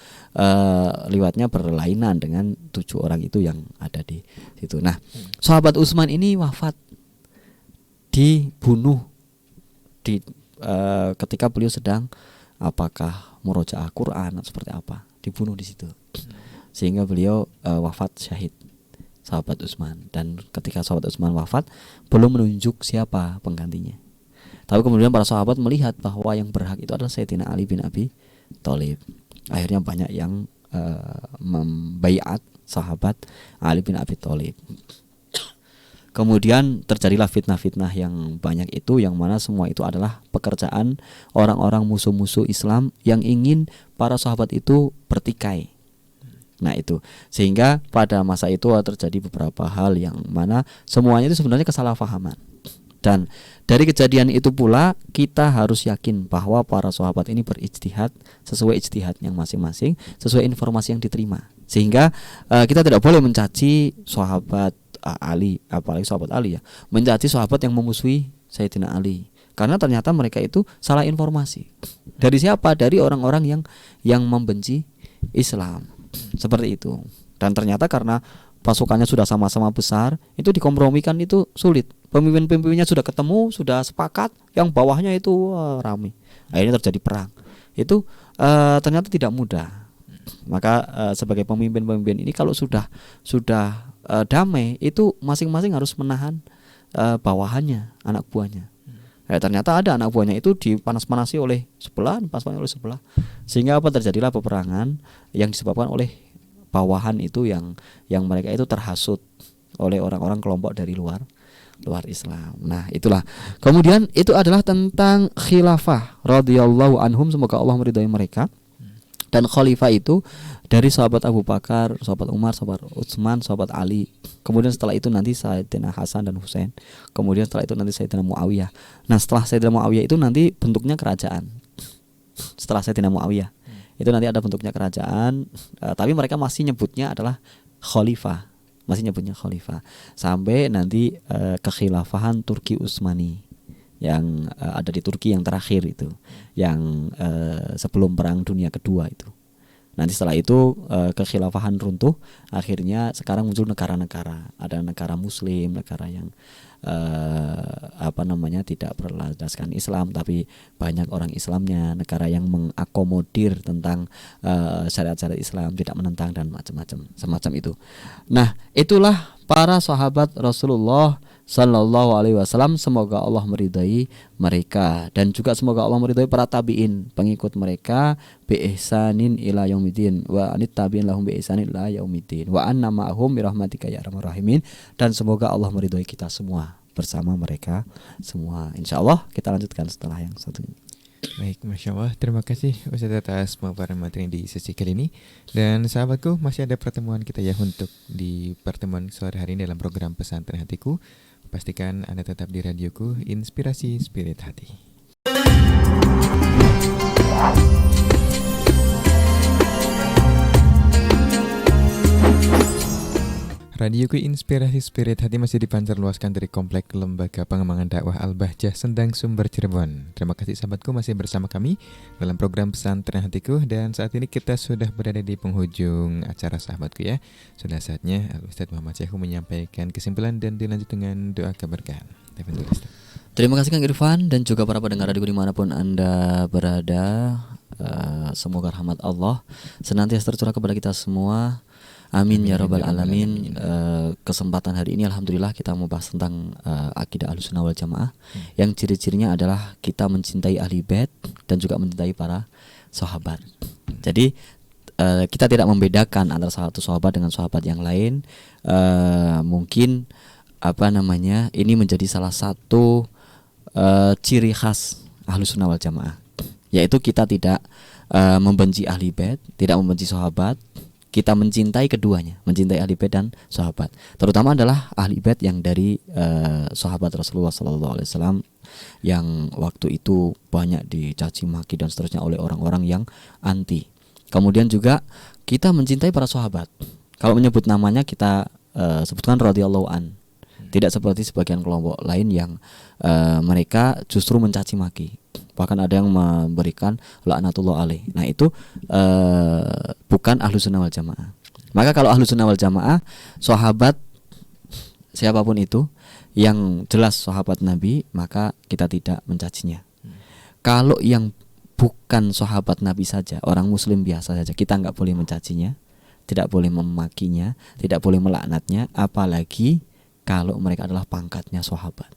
riwayatnya berlainan dengan 7 orang itu yang ada di situ. Nah, sahabat Utsman ini wafat, dibunuh ketika beliau sedang apakah murojaah Quran atau seperti apa, dibunuh di situ, sehingga beliau wafat syahid, sahabat Utsman. Dan ketika sahabat Utsman wafat, belum menunjuk siapa penggantinya. Tapi kemudian para sahabat melihat bahwa yang berhak itu adalah Sayyidina Ali bin Abi Thalib. Akhirnya banyak yang membaiat sahabat Ali bin Abi Thalib. Kemudian terjadilah fitnah-fitnah yang banyak itu, yang mana semua itu adalah pekerjaan orang-orang musuh-musuh Islam yang ingin para sahabat itu bertikai. Nah itu, sehingga pada masa itu terjadi beberapa hal yang mana semuanya itu sebenarnya kesalahpahaman. Dan dari kejadian itu pula kita harus yakin bahwa para sahabat ini berijtihad sesuai ijtihadnya masing-masing, sesuai informasi yang diterima. Sehingga kita tidak boleh mencaci sahabat Ali, apalagi sahabat Ali ya, mencaci sahabat yang memusuhi Sayyidina Ali, karena ternyata mereka itu salah informasi. Dari siapa? Dari orang-orang yang membenci Islam, seperti itu. Dan ternyata karena pasukannya sudah sama-sama besar, itu dikompromikan itu sulit. Pemimpin-pemimpinnya sudah ketemu, sudah sepakat, yang bawahnya itu ramai. Akhirnya terjadi perang. Itu ternyata tidak mudah. Maka sebagai pemimpin-pemimpin ini kalau sudah damai, itu masing-masing harus menahan bawahannya, anak buahnya. Ternyata ada anak buahnya itu dipanas-panasi oleh sebelah, sehingga terjadilah peperangan yang disebabkan oleh bawahan itu yang mereka itu terhasut oleh orang-orang kelompok dari luar Islam. Nah itulah. Kemudian itu adalah tentang khilafah radhiyallahu anhum, semoga Allah meridhai mereka. Dan khalifah itu dari sahabat Abu Bakar, sahabat Umar, sahabat Utsman, sahabat Ali. Kemudian setelah itu nanti Sayyidina Hasan dan Husain. Kemudian setelah itu nanti Sayyidina Muawiyah. Nah setelah Sayyidina Muawiyah itu nanti bentuknya kerajaan. Setelah Sayyidina Muawiyah itu nanti ada bentuknya kerajaan, tapi mereka masih nyebutnya adalah khalifah. Sampai nanti kekhilafahan Turki Utsmani yang ada di Turki yang terakhir itu, yang sebelum Perang Dunia Kedua itu. Nanti setelah itu kekhilafahan runtuh, akhirnya sekarang muncul negara-negara. Ada negara Muslim, negara yang tidak berlandaskan Islam, tapi banyak orang Islamnya, negara yang mengakomodir tentang syariat-syariat Islam, tidak menentang dan macam-macam semacam itu. Nah, itulah para sahabat Rasulullah Sallallahu Alaihi Wasallam. Semoga Allah meridai mereka, dan juga semoga Allah meridai para tabiin, pengikut mereka, bi ihsanin ila yaumidin, wa anit tabiin lahum bi ihsanin ila yaumidin, wa anna ma'hum bi rahmatika ya arhamar rahimin. Dan semoga Allah meridai kita semua bersama mereka semua. Insyaallah kita lanjutkan setelah yang satu ini. Baik, Masya Allah. Terima kasih Ustaz atas pemaparan materi di sesi kali ini. Dan sahabatku, masih ada pertemuan kita ya untuk di pertemuan sore hari ini dalam program Pesantren Hatiku. Pastikan Anda tetap di radioku, Inspirasi Spirit Hati. Radioku Inspirasi Spirit Hati masih dipancar luaskan dari Komplek Lembaga Pengembangan Dakwah Al-Bahjah Sendang Sumber Cirebon. Terima kasih sahabatku masih bersama kami dalam program Pesantren Hatiku. Dan saat ini kita sudah berada di penghujung acara sahabatku ya. Sudah saatnya Ustaz Muhammad Syekhu menyampaikan kesimpulan dan dilanjut dengan doa keberkahan. Terima kasih Kang Irfan dan juga para pendengar radio dimanapun Anda berada. Semoga rahmat Allah senantiasa tercurah kepada kita semua. Amin ya rabbal alamin. Kesempatan hari ini alhamdulillah kita membahas tentang akidah Ahlussunnah wal Jamaah, yang ciri-cirinya adalah kita mencintai ahli bait dan juga mencintai para sahabat. Jadi kita tidak membedakan antara satu sahabat dengan sahabat yang lain. Mungkin ini menjadi salah satu ciri khas Ahlussunnah wal Jamaah, yaitu kita tidak membenci ahli bait, tidak membenci sahabat. Kita mencintai keduanya, mencintai ahli bait dan sahabat. Terutama adalah ahli bait yang dari sahabat Rasulullah SAW, yang waktu itu banyak dicaci maki dan seterusnya oleh orang-orang yang anti. Kemudian juga kita mencintai para sahabat. Kalau menyebut namanya kita sebutkan radhiyallahu an. Tidak seperti sebagian kelompok lain yang mereka justru mencaci maki. Bahkan ada yang memberikan laknatullah alaih. Nah itu bukan Ahlussunnah wal Jamaah. Maka kalau Ahlussunnah wal Jamaah, sahabat siapapun itu yang jelas sahabat Nabi, maka kita tidak mencacinya. Kalau yang bukan sahabat Nabi saja, orang muslim biasa saja, kita nggak boleh mencacinya, tidak boleh memakinya, tidak boleh melaknatnya, apalagi kalau mereka adalah pangkatnya sahabat.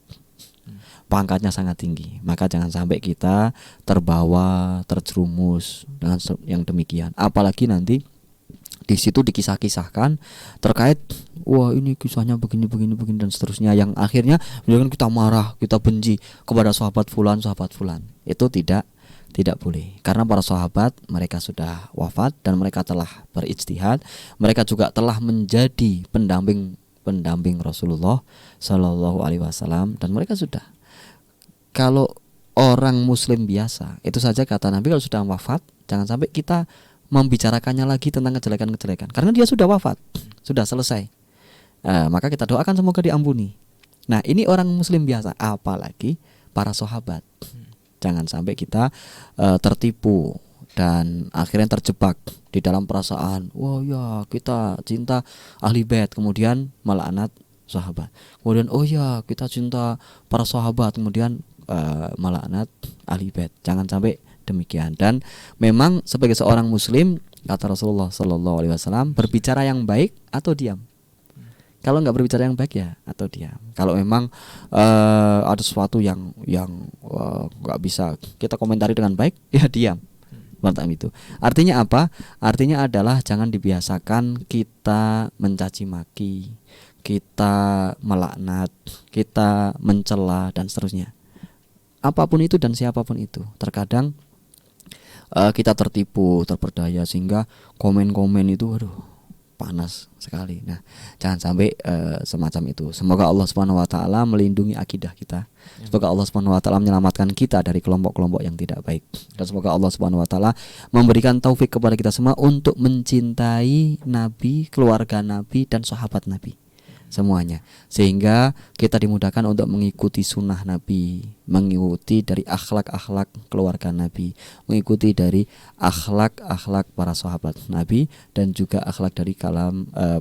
pangkatnya sangat tinggi. Maka jangan sampai kita terbawa, terjerumus dengan yang demikian. Apalagi nanti di situ dikisah-kisahkan terkait wah ini kisahnya begini dan seterusnya, yang akhirnya menyebabkan kita marah, kita benci kepada sahabat fulan. Itu tidak boleh, karena para sahabat mereka sudah wafat dan mereka telah berijtihad, mereka juga telah menjadi pendamping Rasulullah Shallallahu Alaihi Wasallam, dan mereka sudah. Kalau orang Muslim biasa, itu saja kata Nabi, kalau sudah wafat jangan sampai kita membicarakannya lagi tentang kejelekan-kejelekan, karena dia sudah wafat, sudah selesai. Maka kita doakan semoga diampuni. Nah ini orang Muslim biasa, apalagi para sahabat. Jangan sampai kita tertipu dan akhirnya terjebak di dalam perasaan, wah ya kita cinta ahli bait, kemudian melaknat sahabat. Kemudian oh ya kita cinta para sahabat, kemudian melaknat ahli bait. Jangan sampai demikian. Dan memang sebagai seorang Muslim, kata Rasulullah Sallallahu Alaihi Wasallam, berbicara yang baik atau diam. Kalau nggak berbicara yang baik ya atau diam. Kalau memang ada sesuatu yang nggak bisa kita komentari dengan baik, ya diam. Semacam itu. Artinya apa? Artinya adalah jangan dibiasakan kita mencaci maki, kita melaknat, kita mencela dan seterusnya. Apapun itu dan siapapun itu. Terkadang kita tertipu, terperdaya sehingga komen-komen itu panas sekali. Nah, jangan sampai semacam itu. Semoga Allah Subhanahu wa taala melindungi akidah kita. Semoga Allah Subhanahu wa taala menyelamatkan kita dari kelompok-kelompok yang tidak baik. Dan semoga Allah Subhanahu wa taala memberikan taufik kepada kita semua untuk mencintai Nabi, keluarga Nabi dan sahabat Nabi semuanya, sehingga kita dimudahkan untuk mengikuti sunnah Nabi, mengikuti dari akhlak-akhlak keluarga Nabi, mengikuti dari akhlak-akhlak para sahabat Nabi, dan juga akhlak dari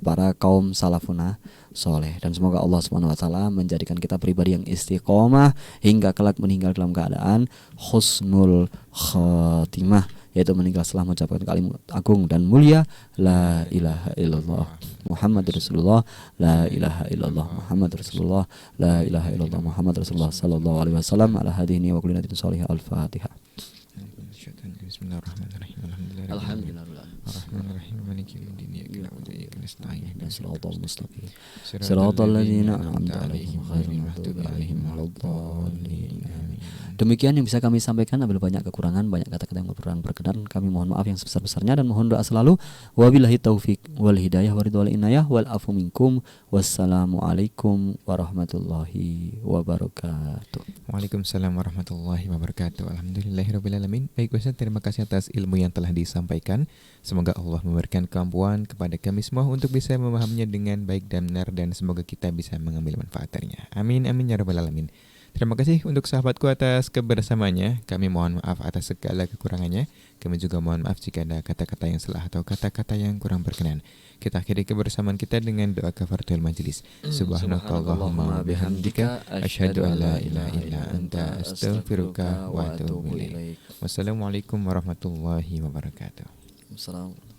para kaum salafuna soleh. Dan semoga Allah Subhanahu wa taala menjadikan kita pribadi yang istiqomah hingga kelak meninggal dalam keadaan husnul khatimah, yaitu meninggal setelah mengucapkan kalimat agung dan mulia la ilaha illallah Muhammadur Rasulullah, la ilaha illallah Muhammadur Rasulullah, la ilaha illallah Muhammadur Rasulullah sallallahu alaihi wasallam. Ala hadhihi wa kulli natin salih. Al-Fatihah. Bismillahirrahmanirrahim. Alhamdulillah. Ar-Rahmanir-Rahim. Maliki yaumiddin. Iyyaka na'budu wa iyyaka nasta'in. Ihdinas siratal mustaqim. Siratal Siratal ladzina ladzina an'amta an'amta 'alaihim alaihim ghairil ghairil maghdubi maghdubi 'alaihim alaihim waladdallin. waladdallin. Demikian yang bisa kami sampaikan. Apabila banyak kekurangan, banyak kata-kata yang kurang berkenan, kami mohon maaf yang sebesar-besarnya dan mohon doa selalu. Wabillahi taufik wal hidayah waridwal inayah wal afu minkum. Wassalamualaikum warahmatullahi wabarakatuh. Waalaikumsalam warahmatullahi wabarakatuh. Alhamdulillahirabbil alamin. Baik Ustaz, terima kasih atas ilmu yang telah disampaikan. Semoga Allah memberikan kemampuan kepada kami semua untuk bisa memahaminya dengan baik dan benar, dan semoga kita bisa mengambil manfaat darinya. Amin amin ya rabbal alamin. Terima kasih untuk sahabatku atas kebersamaannya. Kami mohon maaf atas segala kekurangannya. Kami juga mohon maaf jika ada kata-kata yang salah atau kata-kata yang kurang berkenan. Kita akhiri kebersamaan kita dengan doa kafaratul majelis. Subhanakallahumma bihamdika asyhadu an la ilaha illa anta astaghfiruka wa atubu ilaik. Wassalamualaikum warahmatullahi wabarakatuh. Assalamualaikum.